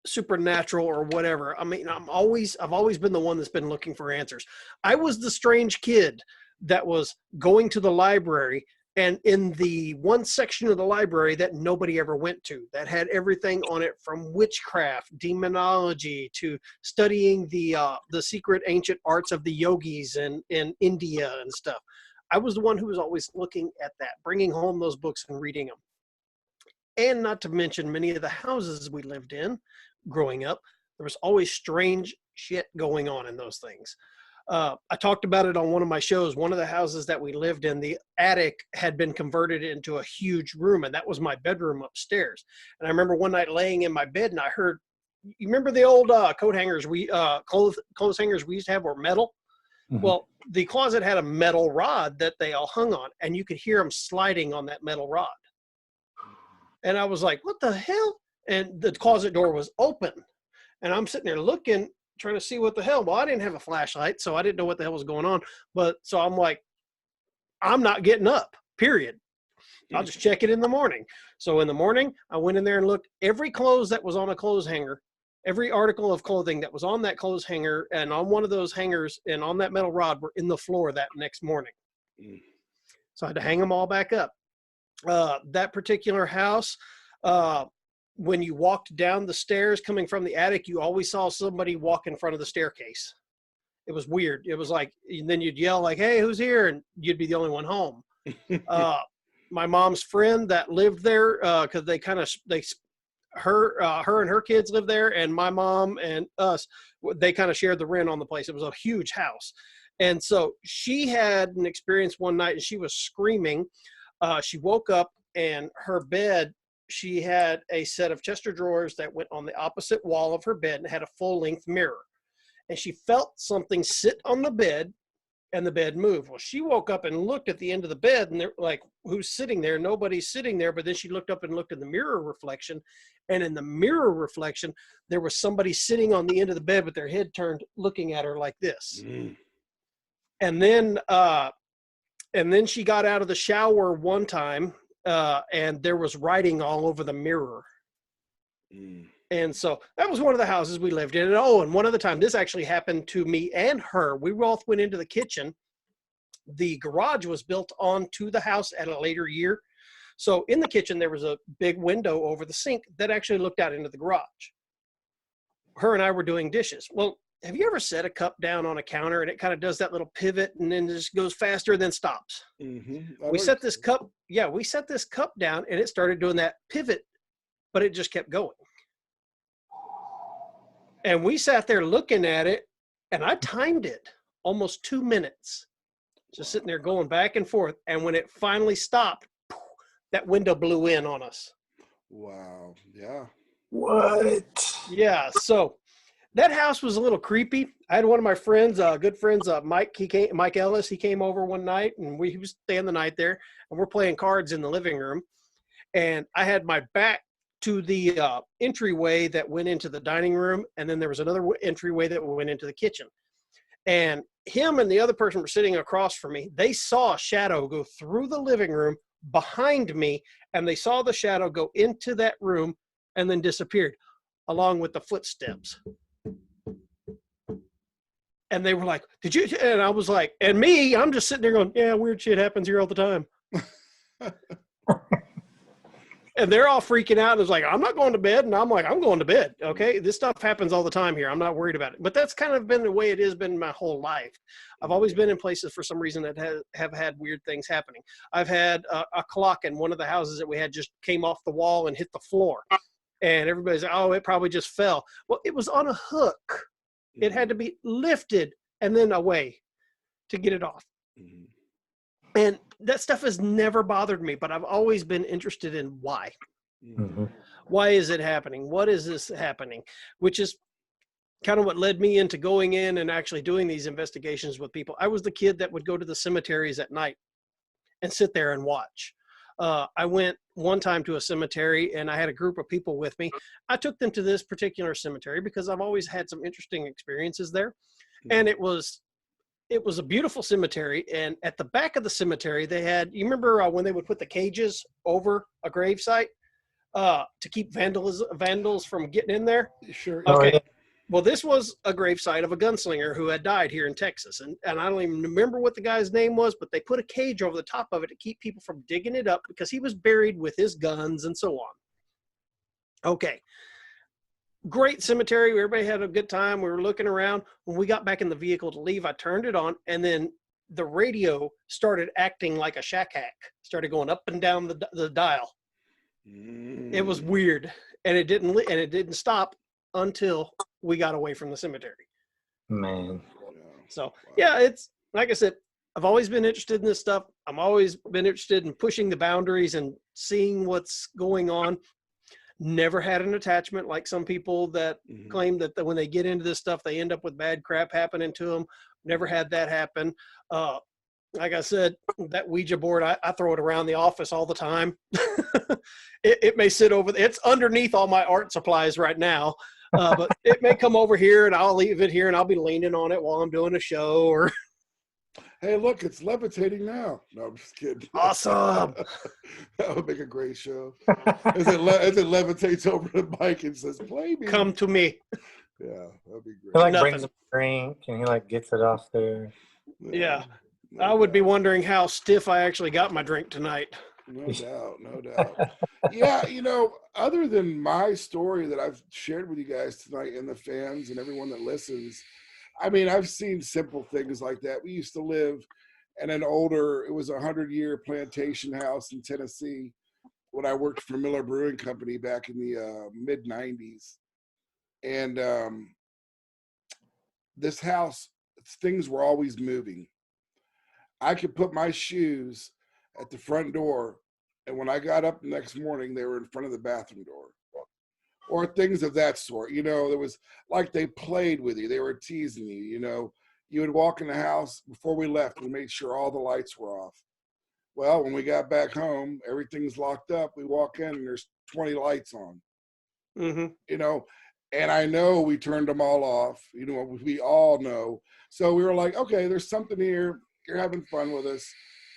supernatural or whatever. I mean, I've always been the one that's been looking for answers. I was the strange kid that was going to the library, and in the one section of the library that nobody ever went to, that had everything on it from witchcraft, demonology, to studying the secret ancient arts of the yogis in India and stuff. I was the one who was always looking at that, bringing home those books and reading them. And not to mention many of the houses we lived in growing up, there was always strange shit going on in those things. I talked about it on one of my shows. One of the houses that we lived in, the attic had been converted into a huge room, and that was my bedroom upstairs. And I remember one night laying in my bed, and I heard, you remember the old coat hangers, clothes hangers we used to have were metal? Mm-hmm. Well, the closet had a metal rod that they all hung on, and you could hear them sliding on that metal rod. And I was like, what the hell? And the closet door was open. And I'm sitting there looking, trying to see what the hell. Well, I didn't have a flashlight, so I didn't know what the hell was going on. But so I'm like, I'm not getting up, period. I'll just check it in the morning. So in the morning, I went in there and looked. Every clothes that was on a clothes hanger, every article of clothing that was on that clothes hanger and on one of those hangers and on that metal rod were in the floor that next morning. So I had to hang them all back up. That particular house, when you walked down the stairs coming from the attic, you always saw somebody walk in front of the staircase. It was weird. It was like, and then you'd yell like, hey, who's here? And you'd be the only one home. My mom's friend that lived there, because her and her kids lived there, and my mom and us, they kind of shared the rent on the place. It was a huge house. And so she had an experience one night, and she was screaming. She woke up, and her bed, she had a set of Chester drawers that went on the opposite wall of her bed and had a full-length mirror. And she felt something sit on the bed, and the bed moved. Well, she woke up and looked at the end of the bed, and they're like, who's sitting there? Nobody's sitting there. But then she looked up and looked in the mirror reflection, and in the mirror reflection, there was somebody sitting on the end of the bed with their head turned, looking at her like this. And then she got out of the shower one time, and there was writing all over the mirror. And so that was one of the houses we lived in. And one other time, this actually happened to me and her. We both went into the kitchen. The garage was built onto the house at a later year. So in the kitchen, there was a big window over the sink that actually looked out into the garage. Her and I were doing dishes. Well, have you ever set a cup down on a counter and it kind of does that little pivot and then just goes faster and then stops? We set this cup down and it started doing that pivot, but it just kept going. And we sat there looking at it, and I timed it almost 2 minutes, just sitting there going back and forth. And when it finally stopped, that window blew in on us. Wow. Yeah. What? Yeah. So that house was a little creepy. I had one of my friends, good friends, Mike Ellis. He came over one night, and he was staying the night there, and we're playing cards in the living room. And I had my back to the entryway that went into the dining room, and then there was another entryway that went into the kitchen. And him and the other person were sitting across from me. They saw a shadow go through the living room behind me, and they saw the shadow go into that room and then disappeared, along with the footsteps. And they were like, did you? And I was like, and me, I'm just sitting there going, yeah, weird shit happens here all the time. And they're all freaking out. And it's like, I'm not going to bed. And I'm like, I'm going to bed. Okay. This stuff happens all the time here. I'm not worried about it. But that's kind of been the way it has been my whole life. I've always been in places for some reason that have had weird things happening. I've had a clock in one of the houses that we had just came off the wall and hit the floor. And everybody's like, oh, it probably just fell. Well, it was on a hook. It had to be lifted and then away to get it off. And that stuff has never bothered me, but I've always been interested in why. Why is it happening? What is this happening? Which is kind of what led me into going in and actually doing these investigations with people. I was the kid that would go to the cemeteries at night and sit there and watch. I went one time to a cemetery and I had a group of people with me. I took them to this particular cemetery because I've always had some interesting experiences there. And it was a beautiful cemetery. And at the back of the cemetery, they had, you remember when they would put the cages over a gravesite to keep vandals from getting in there? Sure. Okay. Oh, yeah. Well, this was a gravesite of a gunslinger who had died here in Texas. And I don't even remember what the guy's name was, but they put a cage over the top of it to keep people from digging it up because he was buried with his guns and so on. Okay. Great cemetery. Everybody had a good time. We were looking around. When we got back in the vehicle to leave, I turned it on, and then the radio started acting like a shack hack, started going up and down the dial. It was weird, and it didn't stop until we got away from the cemetery. Man. So yeah, it's like I said, I've always been interested in this stuff. I've always been interested in pushing the boundaries and seeing what's going on. Never had an attachment like some people that claim that when they get into this stuff, they end up with bad crap happening to them. Never had that happen. Like I said, that Ouija board, I throw it around the office all the time. It may sit over, it's underneath all my art supplies right now. But it may come over here and I'll leave it here and I'll be leaning on it while I'm doing a show or. Hey, look, it's levitating now. No, I'm just kidding. Awesome. That would make a great show. As it levitates over the mic and says, play me. Come to me. Yeah, that'd be great. He like Nothing. brings a drink and he like gets it off there. Yeah. I would be wondering how stiff I actually got my drink tonight. No doubt, no doubt. Yeah, other than my story that I've shared with you guys tonight and the fans and everyone that listens, I mean, I've seen simple things like that. We used to live in it was a 100-year plantation house in Tennessee when I worked for Miller Brewing Company back in the mid-90s. And this house, things were always moving. I could put my shoes at the front door, and when I got up the next morning, they were in front of the bathroom door. Or things of that sort. There was like they played with you. They were teasing you, You would walk in the house before we left. We made sure all the lights were off. Well, when we got back home, everything's locked up. We walk in and there's 20 lights on. And I know we turned them all off. We all know. So we were like, okay, there's something here. You're having fun with us.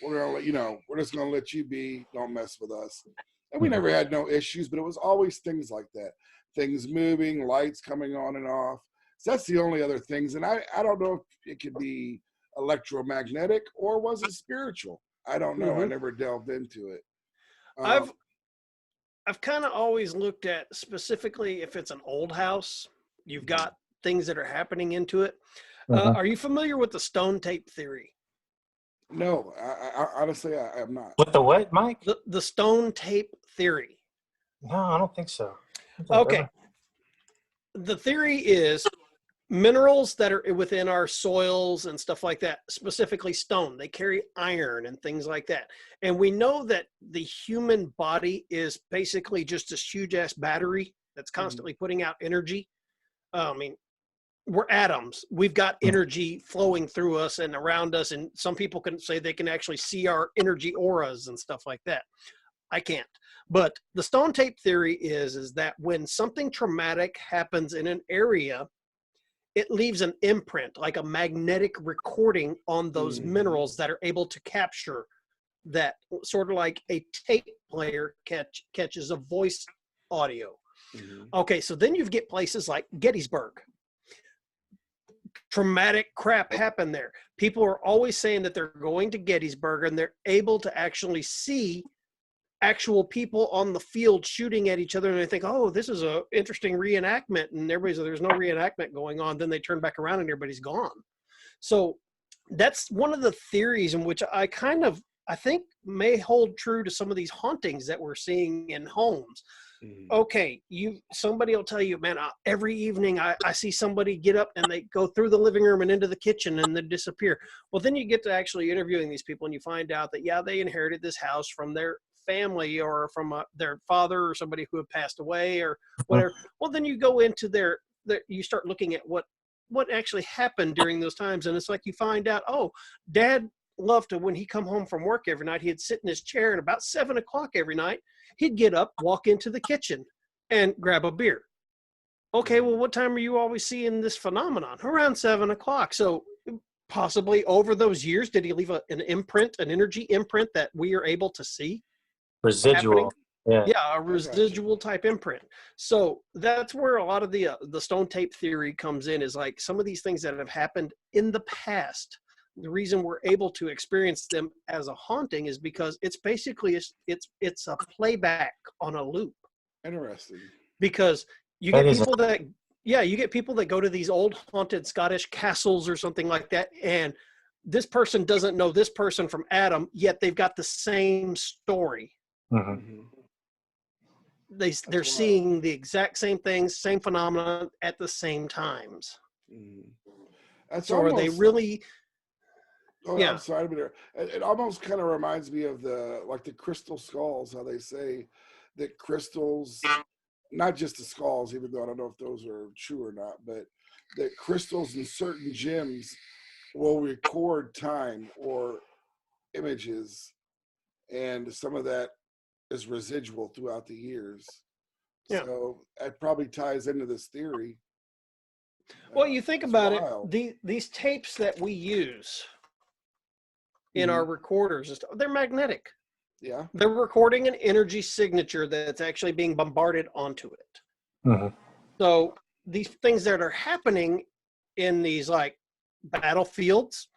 We're gonna let we're just gonna let you be. Don't mess with us. And we never had no issues, but it was always things like that. Things moving, lights coming on and off. So that's the only other things. And I don't know if it could be electromagnetic or was it spiritual? I don't know. I never delved into it. I've kind of always looked at specifically if it's an old house, you've got things that are happening into it. Are you familiar with the stone tape theory? No, I honestly, I am not. With the what, Mike? The stone tape theory. No, I don't think so. Okay. The theory is minerals that are within our soils and stuff like that, specifically stone, they carry iron and things like that. And we know that the human body is basically just this huge ass battery that's constantly putting out energy. I mean, we're atoms. We've got energy flowing through us and around us. And some people can say they can actually see our energy auras and stuff like that. I can't. But the stone tape theory is that when something traumatic happens in an area, it leaves an imprint, like a magnetic recording on those minerals that are able to capture that, sort of like a tape player catches a voice audio. Okay, so then you get places like Gettysburg. Traumatic crap happened there. People are always saying that they're going to Gettysburg and they're able to actually see actual people on the field shooting at each other, and they think, oh, this is a interesting reenactment, and everybody's like, there's no reenactment going on. Then they turn back around and everybody's gone. So that's one of the theories in which I think may hold true to some of these hauntings that we're seeing in homes. Okay, somebody will tell you, man, every evening I see somebody get up and they go through the living room and into the kitchen and then disappear. Well, then you get to actually interviewing these people and you find out that, yeah, they inherited this house from their family or from their father or somebody who had passed away or whatever. Well, then you go into you start looking at what actually happened during those times. And it's like you find out, oh, Dad loved to, when he come home from work every night, he'd sit in his chair, and about 7 o'clock every night, he'd get up, walk into the kitchen and grab a beer. Okay, well, what time are you always seeing this phenomenon? Around 7 o'clock. So possibly over those years, did he leave an imprint, an energy imprint that we are able to see? Residual. Yeah, a residual type imprint. So that's where a lot of the stone tape theory comes in, is like some of these things that have happened in the past. The reason we're able to experience them as a haunting is because it's basically it's a playback on a loop. Interesting. Because you get people that go to these old haunted Scottish castles or something like that, and this person doesn't know this person from Adam, yet they've got the same story. Mm-hmm. They're seeing the exact same things, same phenomena at the same times. That's so almost, are they really? Oh, yeah. I'm sorry, but it almost kind of reminds me of the crystal skulls, how they say that crystals, not just the skulls, even though I don't know if those are true or not, but that crystals and certain gems will record time or images, and some of that is residual throughout the years. Yeah. So that probably ties into this theory. Well, you think about it, these tapes that we use in our recorders and stuff, they're magnetic. Yeah. They're recording an energy signature that's actually being bombarded onto it. So these things that are happening in these like battlefields,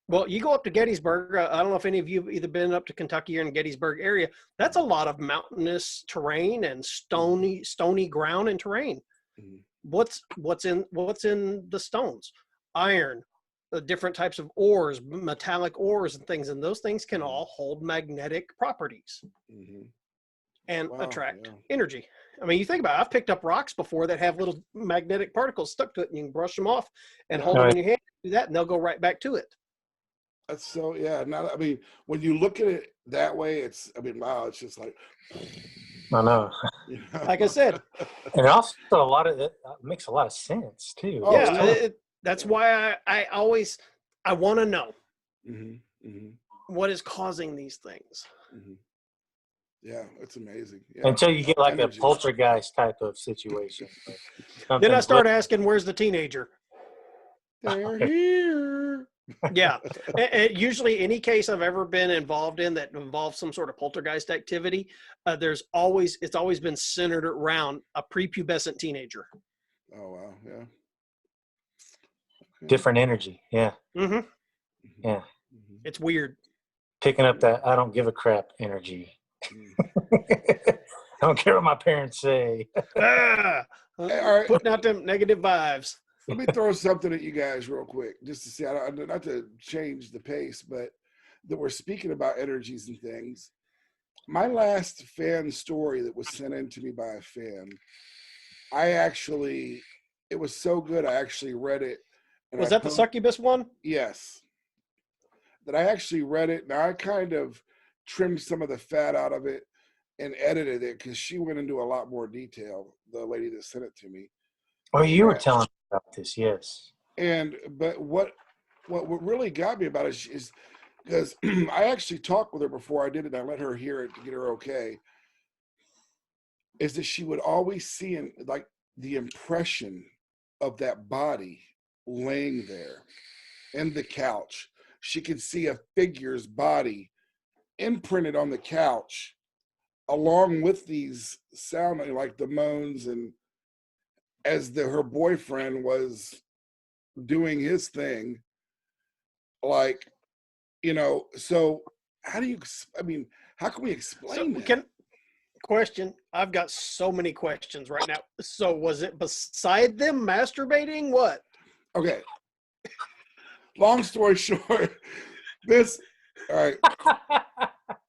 well, you go up to Gettysburg. I don't know if any of you have either been up to Kentucky or in the Gettysburg area. That's a lot of mountainous terrain and stony ground and terrain. What's in the stones? Iron, different types of ores, metallic ores and things, and those things can all hold magnetic properties and attract energy. I mean, you think about it, I've picked up rocks before that have little magnetic particles stuck to it, and you can brush them off and hold them in your hand, do that, and they'll go right back to it. That's so, yeah. Now, I mean, when you look at it that way, wow, it's just like. I know. Like I said. And also a lot of it makes a lot of sense too. Oh, yeah. That's why I always want to know what is causing these things. Yeah, it's amazing. Yeah. Until you get like a poltergeist type of situation. Then I start asking, where's the teenager? They're here. Yeah. And usually any case I've ever been involved in that involves some sort of poltergeist activity, it's always been centered around a prepubescent teenager. Oh, wow. Yeah. Okay. Different energy. Yeah. Yeah. It's weird. Picking up that I don't give a crap energy. I don't care what my parents say. Putting out them negative vibes. Let me throw something at you guys real quick, just to see, not to change the pace, but that we're speaking about energies and things. My last fan story that was sent in to me by a fan, it was so good, I actually read it. Was that the succubus one? Yes. That I actually read it, and I kind of trimmed some of the fat out of it and edited it, because she went into a lot more detail, the lady that sent it to me. Oh, you were telling me about this, yes. But what really got me about it is because I actually talked with her before I did it, and I let her hear it to get her okay, is that she would always see like the impression of that body laying there in the couch. She could see a figure's body imprinted on the couch along with these sounding like the moans, and as her boyfriend was doing his thing, like, so how can we explain that? Question. I've got so many questions right now. So was it beside them masturbating? What? Okay. Long story short, all right.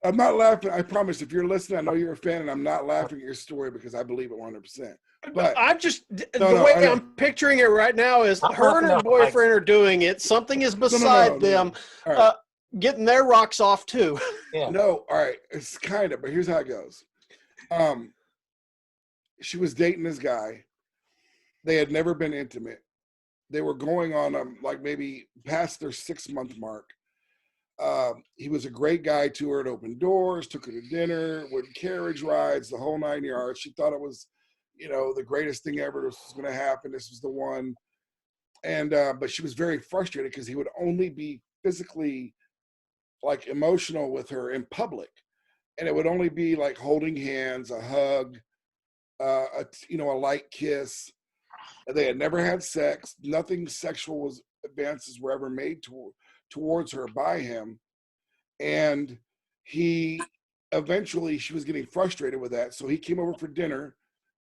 I'm not laughing. I promise. If you're listening, I know you're a fan, and I'm not laughing at your story because I believe it 100%. But I'm just No, the no, way I know. I'm picturing it right now is I'm her and laughing her at boyfriend are doing it. Something is beside them, All right. getting their rocks off too. Yeah. No, all right. It's kind of, but here's how it goes. She was dating this guy. They had never been intimate. They were going on like maybe past their 6-month mark. He was a great guy to her, at open doors, took her to dinner, would carriage rides, the whole 9 yards. She thought it was, the greatest thing ever. This was going to happen. This was the one. And but she was very frustrated because he would only be physically like emotional with her in public, and it would only be like holding hands, a hug, a light kiss. They had never had sex. Nothing sexual advances were ever made towards her by him. And she was getting frustrated with that. So he came over for dinner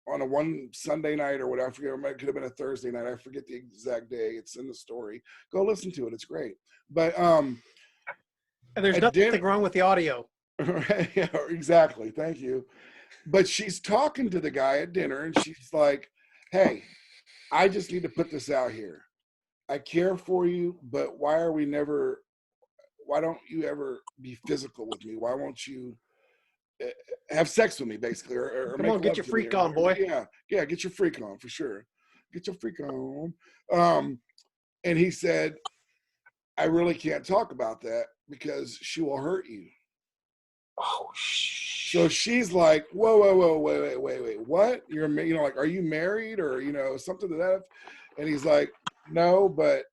on a one Sunday night or whatever. I forget, it could have been a Thursday night. I forget the exact day. It's in the story. Go listen to it. It's great. But And there's nothing wrong with the audio. Yeah, exactly. Thank you. But she's talking to the guy at dinner, and she's like, hey, I just need to put this out here. I care for you, but why don't you ever be physical with me? Why won't you have sex with me, basically, or Come make on, get love your to freak me, on, boy. Yeah, get your freak on for sure. Get your freak on. And he said, I really can't talk about that because she will hurt you. Oh, So she's like, whoa, wait, what? You're, like, are you married or, something to that? And he's like, no, but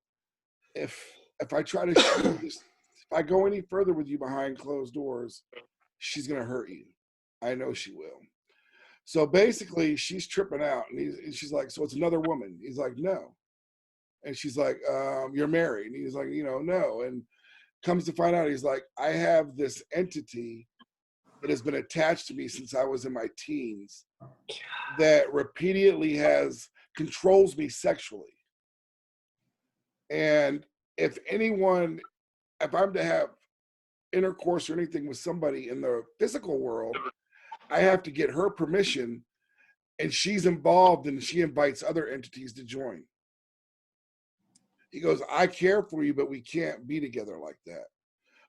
if I try to show you this, if I go any further with you behind closed doors, she's going to hurt you. I know she will. So basically she's tripping out, and she's like, so it's another woman. He's like, no. And she's like, you're married. And he's like, no. And comes to find out, he's like, I have this entity that has been attached to me since I was in my teens that repeatedly controls me sexually. And if I'm to have intercourse or anything with somebody in the physical world, I have to get her permission, and she's involved, and she invites other entities to join. He goes, I care for you, but we can't be together like that.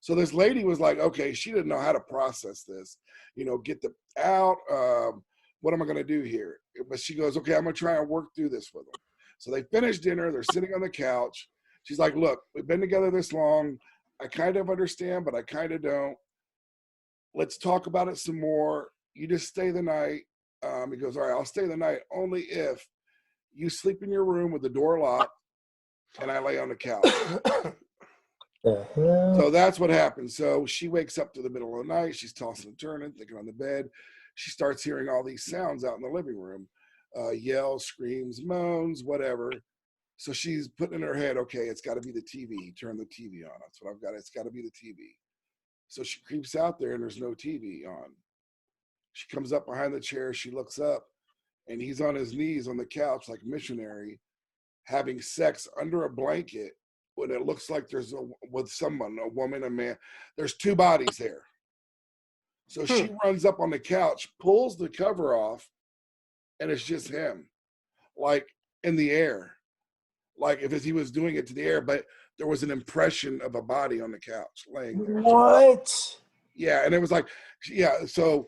So this lady was like, okay, she didn't know how to process this, get out. What am I going to do here? But she goes, okay, I'm going to try and work through this with them. So they finish dinner. They're sitting on the couch. She's like, look, we've been together this long. I kind of understand, but I kind of don't. Let's talk about it some more. You just stay the night. He goes, all right, I'll stay the night only if you sleep in your room with the door locked and I lay on the couch. So that's what happens. So she wakes up to the middle of the night. She's tossing and turning, thinking on the bed. She starts hearing all these sounds out in the living room, yells, screams, moans, whatever. So she's putting in her head, okay, it's got to be the TV. Turn the TV on. That's what I've got. It's got to be the TV. So she creeps out there, and there's no TV on. She comes up behind the chair. She looks up, and he's on his knees on the couch like missionary, having sex under a blanket when it looks like there's with someone, a woman, a man. There's two bodies there. So she runs up on the couch, pulls the cover off, and it's just him, like in the air, like if he was doing it to the air, but there was an impression of a body on the couch laying there. What? Yeah, and it was like, yeah, so,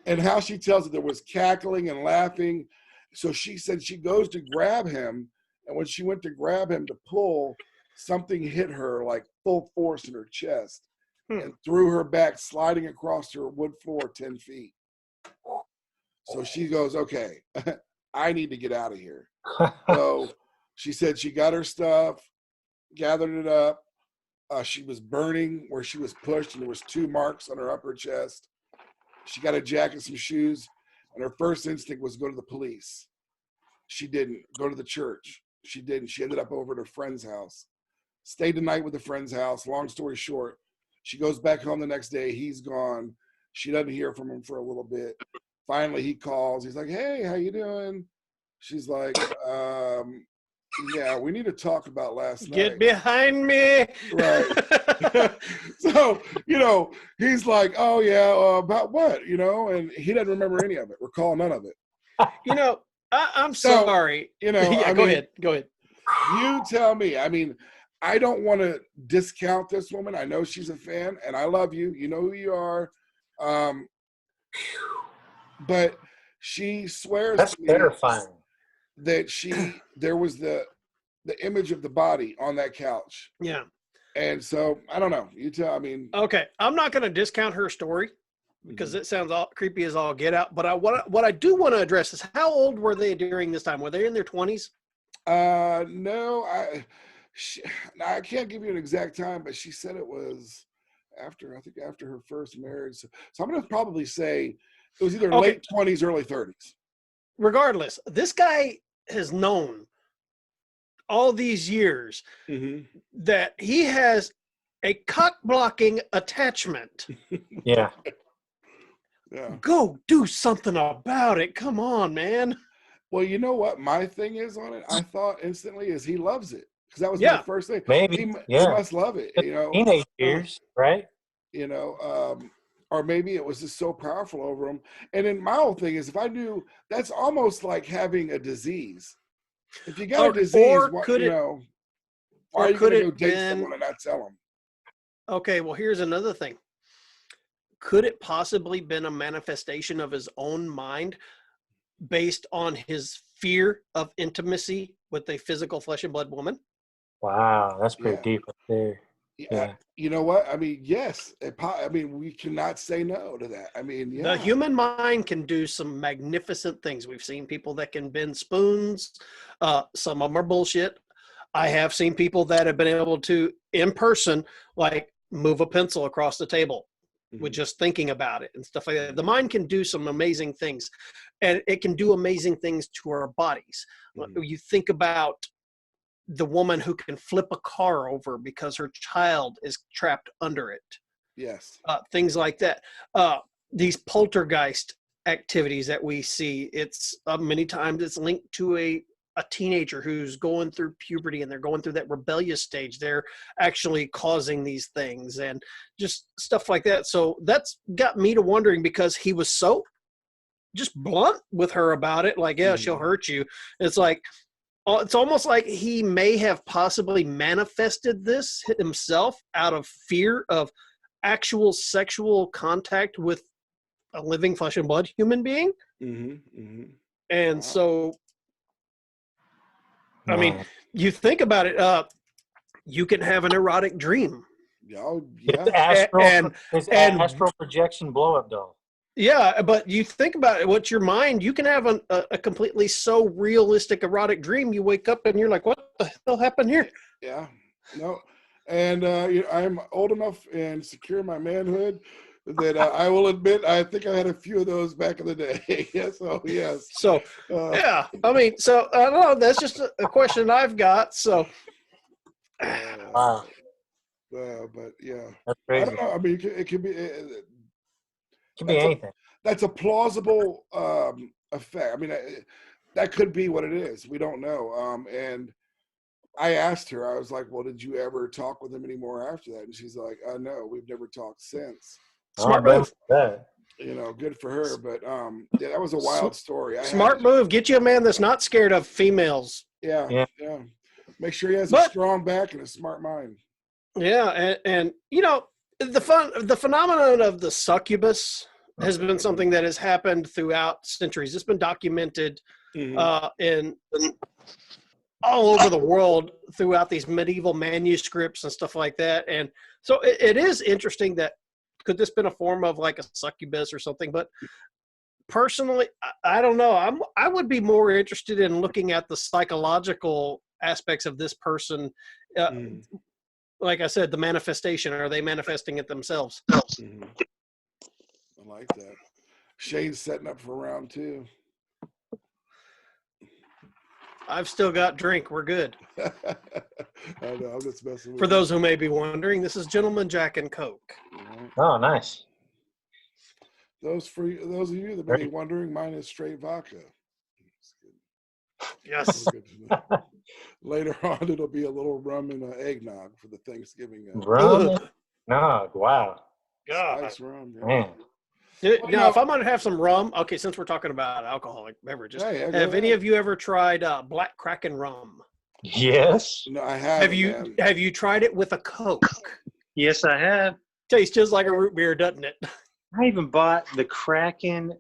and how she tells it, there was cackling and laughing. So she said she goes to grab him, and when she went to grab him to pull, something hit her like full force in her chest and threw her back, sliding across her wood floor 10 feet. So she goes, okay, I need to get out of here. So she said she got her stuff, gathered it up. She was burning where she was pushed, and there was 2 marks on her upper chest. She got a jacket, some shoes, and her first instinct was go to the police. She didn't. Go to the church. She didn't. She ended up over at a friend's house. Stayed the night with a friend's house. Long story short, she goes back home the next day. He's gone. She doesn't hear from him for a little bit. finally he calls. He's like, "Hey, how you doing?" She's like, "Yeah, we need to talk about last night." Get behind me. Right. So, he's like, "Oh yeah, about what?" And he doesn't remember any of it, recall none of it. I'm So, sorry. I Go mean, ahead. Go ahead. You tell me. I mean, I don't want to discount this woman. I know she's a fan, and I love you. You know who you are. But she swears That's to me terrifying. that there was the image of the body on that couch. Yeah. And so I don't know. You tell. I mean, Okay. I'm not going to discount her story because it sounds all creepy as all get out. But what I do want to address is, how old were they during this time? Were they in their 20s? no, I can't give you an exact time, but she said it was after her first marriage. So I'm going to probably say it was either late 20s, early 30s. Regardless, this guy has known all these years that he has a cock blocking attachment. Yeah. Yeah. Go do something about it. Come on, man. Well, you know what my thing is on it? I thought instantly is he loves it, because that was my first thing. Maybe. He must love it, Teenage years, right? Or maybe it was just so powerful over him. And then my whole thing is, if I knew, that's almost like having a disease. If you got a disease, why are you going to go date someone and not tell them? Okay, well, here's another thing. Could it possibly been a manifestation of his own mind based on his fear of intimacy with a physical flesh and blood woman? Wow, that's pretty deep right there. Yeah. You know what? I mean, yes. We cannot say no to that. I mean, The human mind can do some magnificent things. We've seen people that can bend spoons. Some of them are bullshit. I have seen people that have been able to, in person, like move a pencil across the table with just thinking about it and stuff like that. The mind can do some amazing things, and it can do amazing things to our bodies. You think about the woman who can flip a car over because her child is trapped under it. Yes. Things like that. These poltergeist activities that we see, it's many times it's linked to a teenager who's going through puberty and they're going through that rebellious stage. They're actually causing these things and just stuff like that. So that's got me to wondering, because he was so just blunt with her about it. Like, she'll hurt you. It's like, it's almost like he may have possibly manifested this himself out of fear of actual sexual contact with a living flesh and blood human being. And so, I mean, you think about it, you can have an erotic dream. It's astral projection blow-up doll. Yeah, but you think about it, what's your mind? You can have a completely so realistic erotic dream. You wake up and you're like, what the hell happened here? Yeah, no. And I'm old enough and secure in my manhood that I will admit, I think I had a few of those back in the day. Yes. So, yeah, I mean, so I don't know. That's just a question I've got. So, wow. But yeah, that's crazy. I don't know. I mean, it could be. Could be anything. That's a plausible effect. I mean, that could be what it is. We don't know. And I asked her, I was like, well, did you ever talk with him anymore after that? And she's like, no, we've never talked since. Smart move. Good for her. But that was a wild story. Smart move. Get you a man that's not scared of females. Yeah. Make sure he has a strong back and a smart mind. Yeah. And the phenomenon of the succubus has been something that has happened throughout centuries. It's been documented in all over the world throughout these medieval manuscripts and stuff like that. And so it is interesting that could this been a form of like a succubus or something? But personally, I don't know. I would be more interested in looking at the psychological aspects of this person. Like I said, the manifestation. Are they manifesting it themselves? I like that. Shane's setting up for round 2. I've still got drink. We're good. I know. I'm just messing with For those who may be wondering, this is Gentleman Jack and Coke. Oh, nice. Those of you that may be wondering, mine is straight vodka. Yes. Good to know. Later on, it'll be a little rum and eggnog for the Thanksgiving. Rum? No, wow. God. Spice rum. Yeah. Man. Now, if I'm going to have some rum, okay, since we're talking about alcoholic beverages, Hey, go have any ahead. of you ever tried Black Kraken rum? Yes. No, I haven't. Have you tried it with a Coke? Yes, I have. Tastes just like a root beer, doesn't it? I even bought the Kraken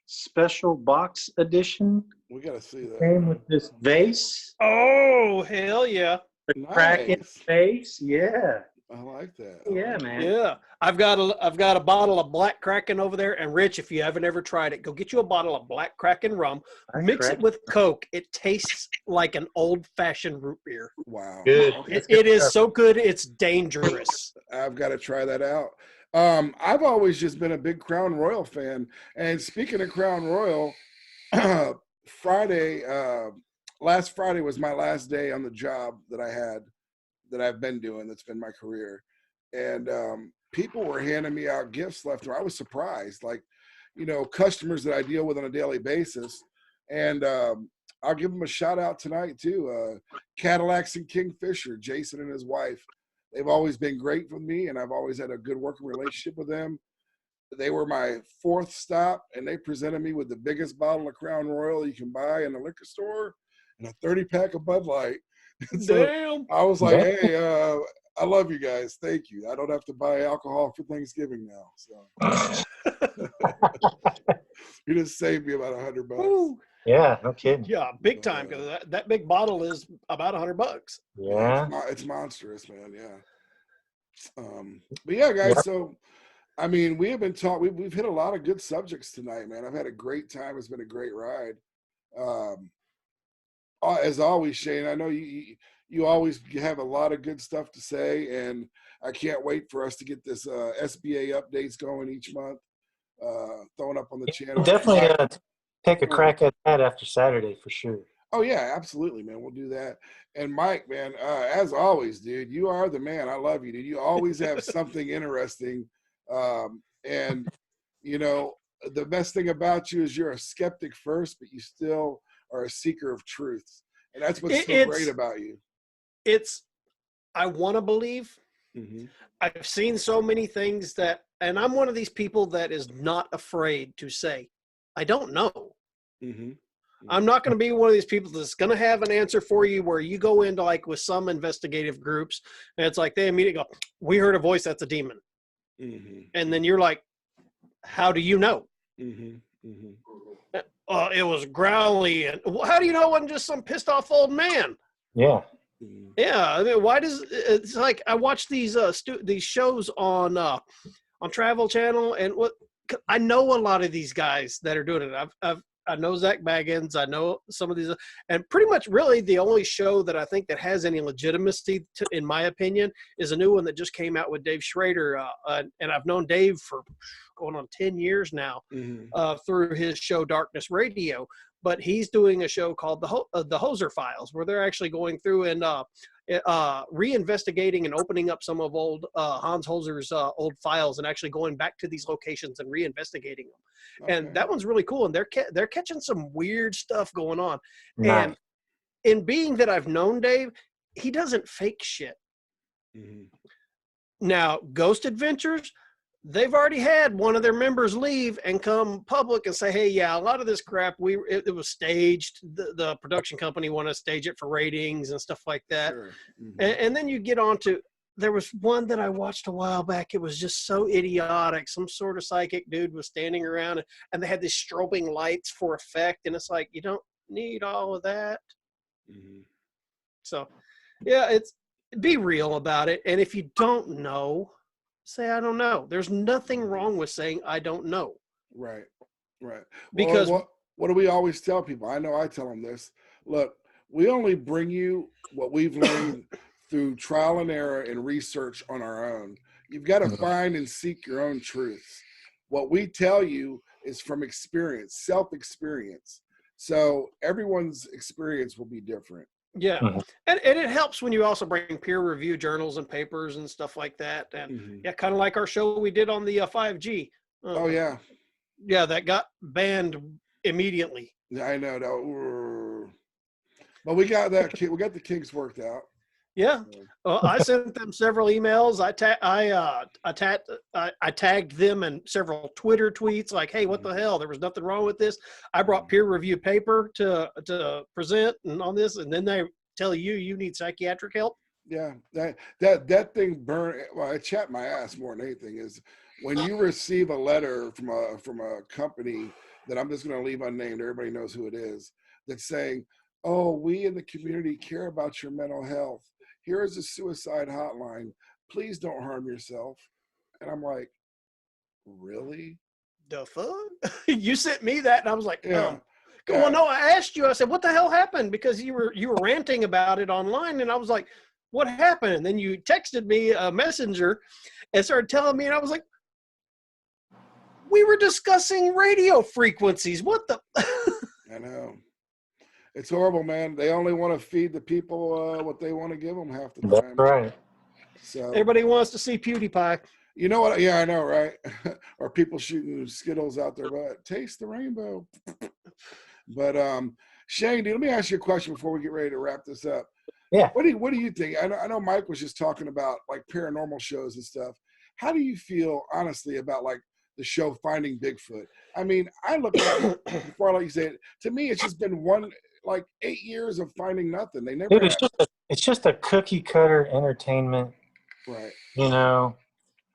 special box edition. We got to see that. Came with this vase. Oh, hell yeah. The Kraken Nice. vase. Yeah. I like that. Yeah, man. Yeah. I've got a bottle of Black Kraken over there. And Rich, if you haven't ever tried it, go get you a bottle of Black Kraken rum, mix it with Coke. It tastes like an old-fashioned root beer. Wow. Good. Okay. It is so good, it's dangerous. I've got to try that out. I've always just been a big Crown Royal fan. And speaking of Crown Royal, last Friday was my last day on the job that I've been doing. That's been my career. And people were handing me out gifts left and right. I was surprised, like, customers that I deal with on a daily basis. And I'll give them a shout out tonight too. Cadillacs and Kingfisher, Jason and his wife. They've always been great with me, and I've always had a good working relationship with them. They were my fourth stop, and they presented me with the biggest bottle of Crown Royal you can buy in the liquor store and a 30-pack of Bud Light. So Damn. I was like, hey, I love you guys. Thank you. I don't have to buy alcohol for Thanksgiving now. So you just saved me about $100. Ooh. Yeah, no kidding. Yeah, big time, because that big bottle is about $100. Yeah. It's monstrous, man. Yeah. But yeah, guys. Yep. So, I mean, we have been talking. We've hit a lot of good subjects tonight, man. I've had a great time. It's been a great ride. As always, Shane, I know you always have a lot of good stuff to say, and I can't wait for us to get this SBA updates going each month, throwing up on the channel. Definitely take a crack at that after Saturday for sure. Oh yeah, absolutely, man. We'll do that. And Mike, man, as always, dude, you are the man. I love you, dude. You always have something interesting. And the best thing about you is you're a skeptic first, but you still are a seeker of truth. And that's what's so great about you. I want to believe. Mm-hmm. I've seen so many things and I'm one of these people that is not afraid to say, I don't know. Mm-hmm. I'm not going to be one of these people that's going to have an answer for you where you go into like with some investigative groups and it's like they immediately go, we heard a voice, that's a demon. Mm-hmm. And then you're like, how do you know? Mm-hmm. Mm-hmm. It was growly. And how do you know it wasn't just some pissed off old man? Yeah. Mm-hmm. Yeah. I mean, it's like I watch these shows on Travel Channel, and I know a lot of these guys that are doing it. I know Zach Baggins. I know some of these, and pretty much really the only show that I think that has any legitimacy, in my opinion, is a new one that just came out with Dave Schrader. And I've known Dave for going on 10 years now, Mm-hmm. through his show Darkness Radio. But he's doing a show called the Hoser Files, where they're actually going through and reinvestigating and opening up some of old Hans Holzer's old files and actually going back to these locations and reinvestigating them. Okay. And that one's really cool. And they're catching some weird stuff going on. Nice. And in being that I've known Dave, he doesn't fake shit. Mm-hmm. Now, Ghost Adventures, they've already had one of their members leave and come public and say, hey, yeah, a lot of this crap, it was staged. The production company wanted to stage it for ratings and stuff like that. Sure. Mm-hmm. And then you get on to, there was one that I watched a while back. It was just so idiotic. Some sort of psychic dude was standing around and they had these strobing lights for effect. And it's like, you don't need all of that. Mm-hmm. So, yeah, be real about it. And if you don't know, say, I don't know. There's nothing wrong with saying, I don't know. Right. Right. Because what do we always tell people? I know I tell them this. Look, we only bring you what we've learned through trial and error and research on our own. You've got to find and seek your own truths. What we tell you is from experience, self-experience. So everyone's experience will be different. yeah. And it helps when you also bring peer review journals and papers and stuff like that. And yeah, kind of like our show we did on the 5G. Oh yeah. Yeah, that got banned immediately. I know. No. But we got that. We got the kinks worked out. Yeah. Well, I sent them several emails. I tagged them in several Twitter tweets like, hey, what the hell? There was nothing wrong with this. I brought peer review paper to present and on this, and then they tell you need psychiatric help. Yeah, that thing burned. Well, I chapped my ass more than anything. Is when you receive a letter from a company that I'm just going to leave unnamed. Everybody knows who it is. That's saying, "Oh, we in the community care about your mental health. Here is a suicide hotline. Please don't harm yourself." And I'm like, really? The fuck? You sent me that, and I was like, Yeah. Well, no, I asked you. I said, what the hell happened? Because you were ranting about it online, and I was like, what happened? And then you texted me a messenger and started telling me, and I was like, we were discussing radio frequencies. What the? I know. It's horrible, man. They only want to feed the people what they want to give them half the time. That's right. So Everybody wants to see PewDiePie. you know what? Yeah, I know, right? Or people shooting Skittles out their butt. Taste the rainbow. But Shane, let me ask you a question before we get ready to wrap this up. Yeah. What do you think? I know Mike was just talking about like paranormal shows and stuff. How do you feel honestly about like the show Finding Bigfoot? I mean, I look at it before I let you say it. To me, it's just been 8 years of finding nothing. They never. Dude, it's just a cookie cutter entertainment. Right. You know,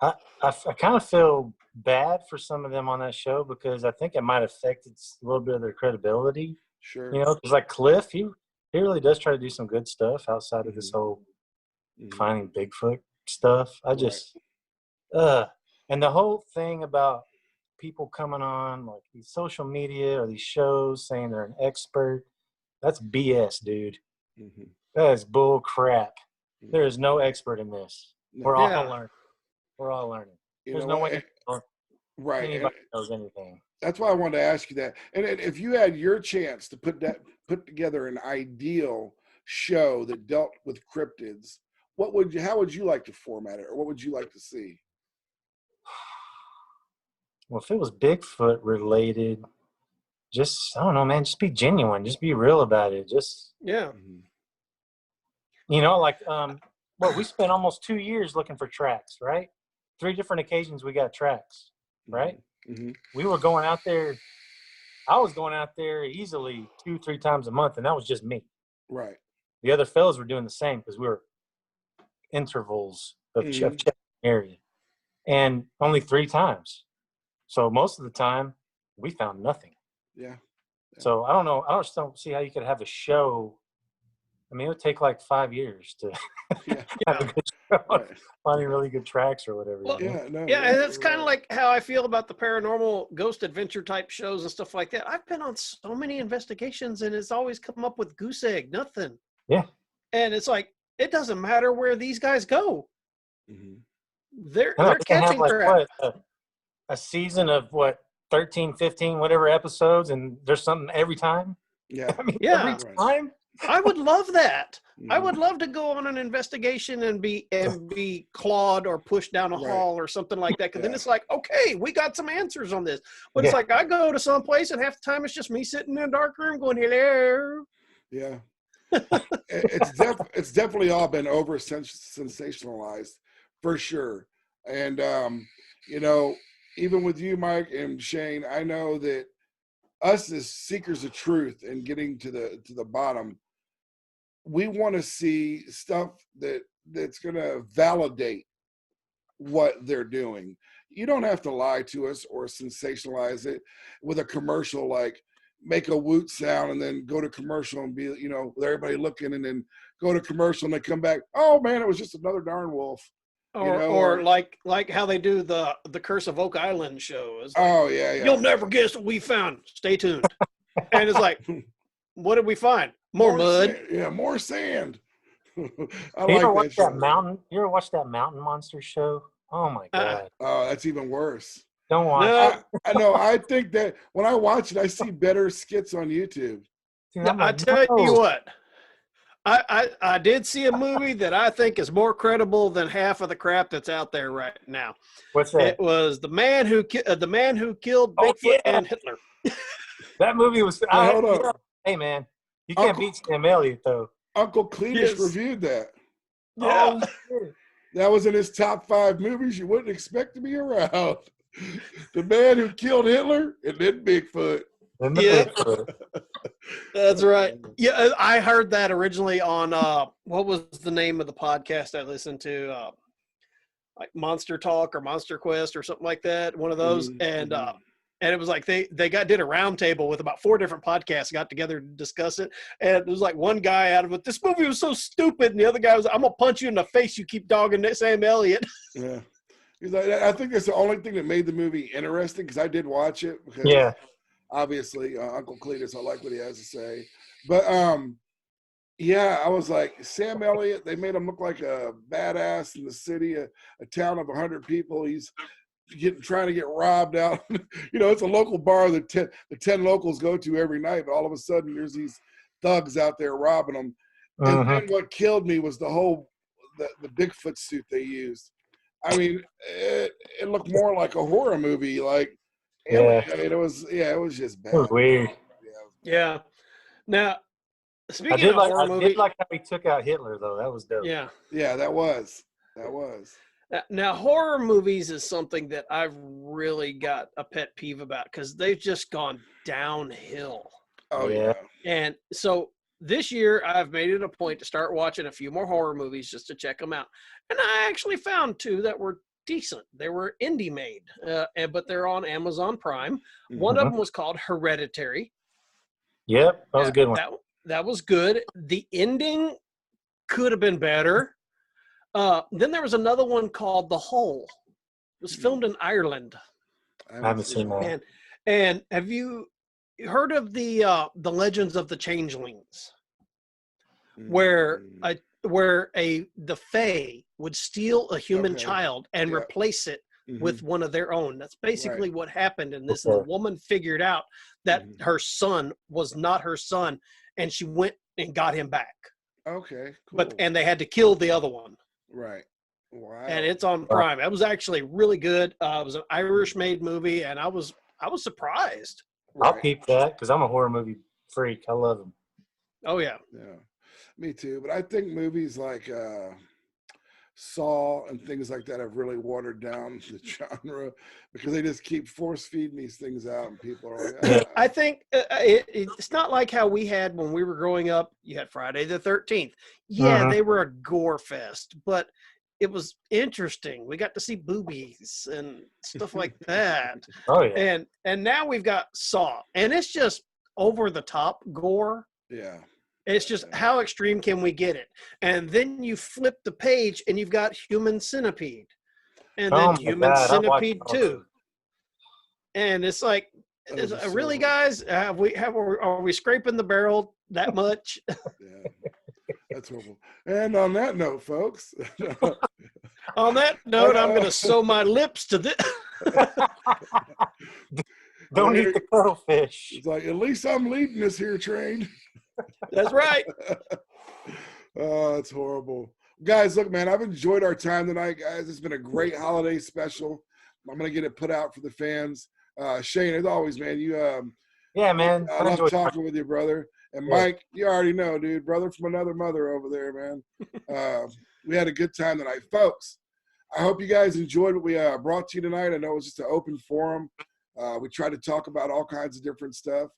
I kind of feel bad for some of them on that show because I think it might affect a little bit of their credibility. Sure. You know, because like Cliff, he really does try to do some good stuff outside of this whole Finding Bigfoot stuff. I just, and the whole thing about people coming on like these social media or these shows saying they're an expert, that's BS, dude. Mm-hmm. That is bull crap. There is no expert in this. No. We're all learning. We're all learning. You There's know no what? way Right. anybody knows anything. That's why I wanted to ask you that. And if you had your chance to put together an ideal show that dealt with cryptids, how would you like to format it, or what would you like to see? Well, if it was Bigfoot related, just, I don't know, man, just be genuine. Just be real about it. Just, Yeah. you know, like, we spent almost 2 years looking for tracks, right? 3 different occasions we got tracks, right? Mm-hmm. We were going out there. I was going out there easily 2-3 times a month, and that was just me. Right. The other fellas were doing the same because we were intervals of checking the area, and only 3 times. So most of the time, we found nothing. Yeah. So I don't know. I just don't see how you could have a show. I mean, it would take like 5 years to have a good show, finding really good tracks or whatever. Well, and it's kind of like how I feel about the paranormal ghost adventure type shows and stuff like that. I've been on so many investigations, and it's always come up with goose egg, nothing. Yeah. And it's like, it doesn't matter where these guys go. They're catching like, crap. a season of 13, 15, whatever episodes, and there's something every time. Yeah. I mean, Yeah. every time. I would love that. I would love to go on an investigation and be clawed or pushed down a hall or something like that. Because then it's like, okay, we got some answers on this. But it's like I go to some place and half the time it's just me sitting in a dark room going, hello. Yeah. It's definitely all been over sensationalized for sure. And you know, even with you, Mike and Shane, I know that us as seekers of truth and getting to the bottom, we want to see stuff that's going to validate what they're doing. You don't have to lie to us or sensationalize it with a commercial, like make a woot sound and then go to commercial and be, you know, with everybody looking, and then go to commercial and they come back, oh man, it was just another darn wolf. Or like how they do the Curse of Oak Island show. It's like, You'll never guess what we found. Stay tuned. And it's like, what did we find? More mud. Sand. Yeah, more sand. You ever watch that Mountain Monster show? Oh my god. Oh, that's even worse. Don't watch it. I know. I think that when I watch it, I see better skits on YouTube. Dude, I tell you what. I did see a movie that I think is more credible than half of the crap that's out there right now. What's that? It was the man who killed Oh, Bigfoot yeah. and Hitler. That movie was. Hold on. Hey, man, you can't Uncle- beat Sam Elliott though. Uncle Cletus Yes. reviewed that. Yeah. Oh, shit. That was in his top 5 movies you wouldn't expect to be around. The man who killed Hitler and then Bigfoot. And the Yeah. Bigfoot. That's right. Yeah, I heard that originally on what was the name of the podcast I listened to? Like Monster Talk or Monster Quest or something like that. One of those. Mhm. And it was like they did a round table with about 4 different podcasts, got together to discuss it. And it was like one guy out of it, this movie was so stupid. And the other guy was, I'm gonna punch you in the face, you keep dogging Sam Elliott. Yeah. He's like, I think that's the only thing that made the movie interesting, because I did watch it. Because Yeah. obviously, Uncle Cletus, I like what he has to say. But yeah, I was like, Sam Elliott, they made him look like a badass in the city, a town of 100 people. He's trying to get robbed out. It's a local bar that the 10 locals go to every night, but all of a sudden there's these thugs out there robbing them. And then what killed me was the Bigfoot suit they used. I mean, it looked more like a horror movie. Like, Yeah. I mean, it was just bad. It was weird. Yeah. Now, I speaking did of horror I movie, did like how he took out Hitler though. That was dope. yeah. Yeah, that was. Now, horror movies is something that I've really got a pet peeve about because they've just gone downhill. Oh Yeah. yeah. And so this year, I've made it a point to start watching a few more horror movies just to check them out. And I actually found 2 that were decent. They were indie made, but they're on Amazon Prime. One of them was called Hereditary. Yep, that was a good one. That was good. The ending could have been better. Then there was another one called The Hole. It was filmed in Ireland. I haven't seen that. And have you heard of the Legends of the Changelings, where the Fae would steal a human Okay. child and Yeah. replace it with one of their own? That's basically what happened in this. And Okay. the woman figured out that her son was not her son, and she went and got him back. Okay, cool. And they had to kill the other one. Right. Wow. And it's on Prime. It was actually really good. It was an Irish-made movie, and I was surprised. I'll Right. peep that because I'm a horror movie freak. I love them. Oh yeah, Yeah, me too. But I think movies like Saw and things like that have really watered down the genre because they just keep force feeding these things out, and people are like, Yeah. I think it's not like how we had when we were growing up. You had Friday the 13th. Yeah, they were a gore fest, but it was interesting. We got to see boobies and stuff like that. Oh yeah. And now we've got Saw, and it's just over the top gore. yeah. It's just how extreme can we get it? And then you flip the page and you've got Human Centipede. And then Oh my Human God, I watched Centipede all 2. And it's like, Those are so really, good. guys? Are we scraping the barrel that much? Yeah. That's horrible. And on that note, folks, On that note, I'm going to sew my lips to this. Don't eat the cuttlefish. it's like, at least I'm leading this here train. That's right. Oh, it's horrible. Guys, look, man, I've enjoyed our time tonight, guys. It's been a great holiday special. I'm going to get it put out for the fans. Shane, as always, man, Yeah, man. I love talking with you, brother. And Mike, you already know, dude, brother from another mother over there, man. We had a good time tonight. Folks, I hope you guys enjoyed what we brought to you tonight. I know it was just an open forum. We tried to talk about all kinds of different stuff,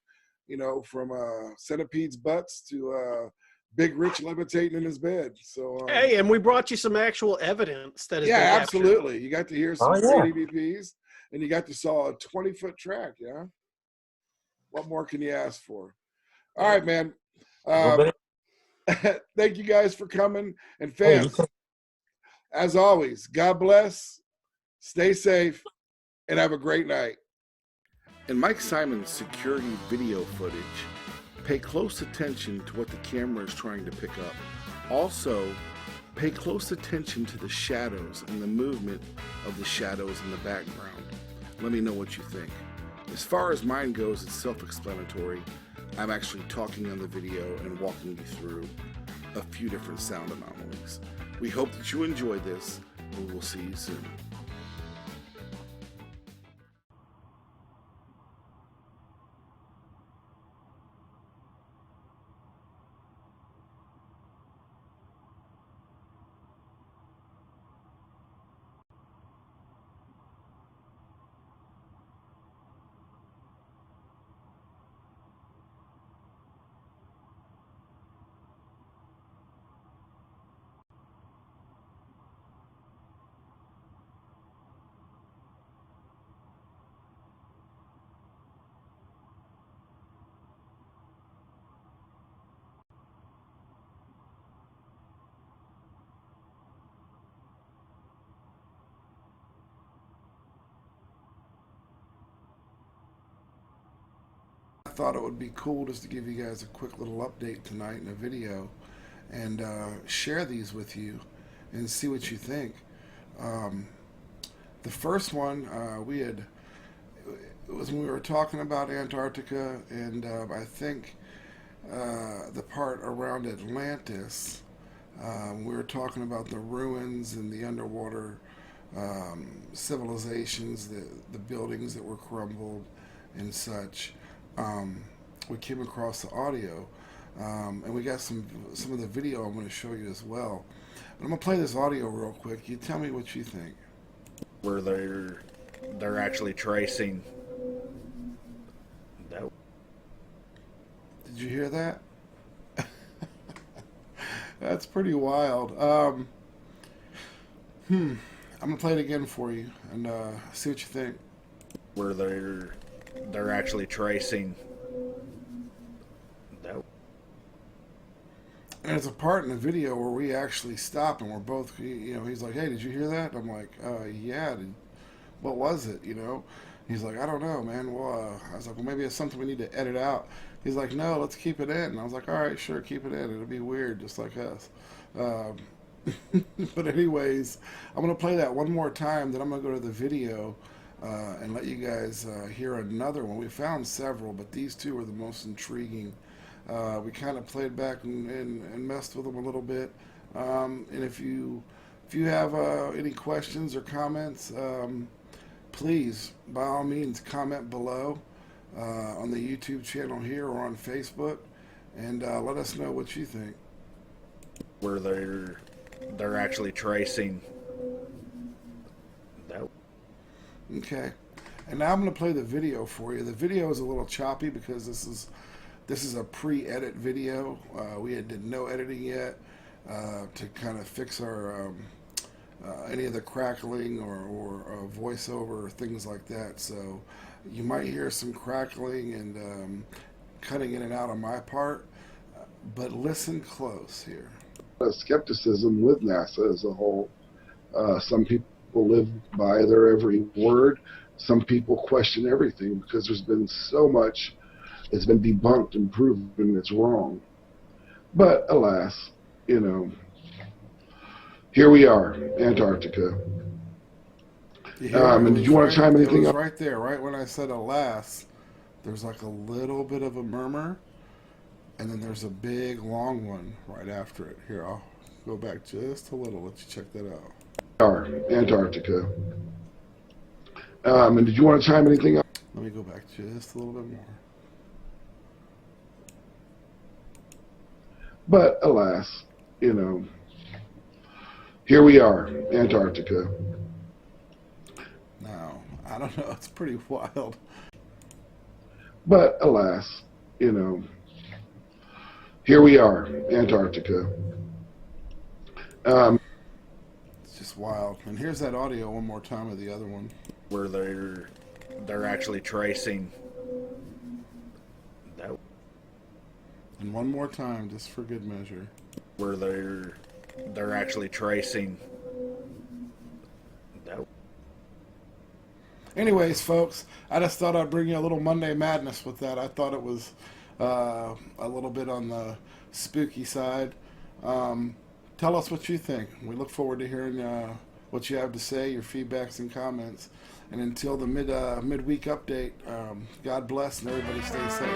from centipedes' butts to Big Rich levitating in his bed. So Hey, and we brought you some actual evidence that is yeah, absolutely. You got to hear some yeah. EVPs, and you got to saw a 20-foot track. Yeah. What more can you ask for? All right, man. Thank you guys for coming. And fans, as always, God bless, stay safe, and have a great night. In Mike Symonds' security video footage, pay close attention to what the camera is trying to pick up. Also, pay close attention to the shadows and the movement of the shadows in the background. Let me know what you think. As far as mine goes, it's self-explanatory. I'm actually talking on the video and walking you through. a few different sound anomalies. We hope that you enjoyed this, and we will see you soon. I thought it would be cool just to give you guys a quick little update tonight in a video and share these with you and see what you think. The first one it was when we were talking about Antarctica, and I think the part around Atlantis, we were talking about the ruins and the underwater civilizations, the buildings that were crumbled and such. We came across the audio, and we got some of the video I'm going to show you as well. But I'm going to play this audio real quick. You tell me what you think. Where they're actually tracing that. Did you hear that? That's pretty wild. I'm going to play it again for you and see what you think. Where they're actually tracing that. And there's a part in the video where we actually stop and we're both, he's like, "Hey, did you hear that?" I'm like, "Yeah, what was it?" He's like, "I don't know, man." Well, I was like, "Well, maybe it's something we need to edit out." He's like, "No, let's keep it in." And I was like, "All right, sure, keep it in. It'll be weird, just like us." But anyways, I'm going to play that one more time, then I'm going to go to the video and let you guys hear another one. We found several, but these two were the most intriguing. We kind of played back and messed with them a little bit. And if you have any questions or comments, please, by all means, comment below on the YouTube channel here or on Facebook, and let us know what you think. Where they're actually tracing that. Okay, and now I'm going to play the video for you. The video is a little choppy because this is a pre-edit video. We did no editing yet to kind of fix our any of the crackling or voiceover or things like that. So you might hear some crackling and cutting in and out on my part, but listen close here. Skepticism with NASA as a whole. Some people live by their every word. Some people question everything because there's been so much that's been debunked and proven it's wrong. But alas, here we are, Antarctica. And did you want to chime anything up? Right there, right when I said alas, there's like a little bit of a murmur, and then there's a big long one right after it. Here, I'll go back just a little, let you check that out. Antarctica. And did you want to chime anything up? Let me go back just a little bit more. But alas, here we are, Antarctica. Now, I don't know, it's pretty wild. But alas, here we are, Antarctica. It's just wild. And here's that audio one more time of the other one. Where they're actually tracing that. And one more time, just for good measure. Where they're actually tracing that. Anyways, folks, I just thought I'd bring you a little Monday Madness with that. I thought it was a little bit on the spooky side. Tell us what you think. We look forward to hearing what you have to say, your feedbacks and comments. And until the midweek update, God bless and everybody stay safe.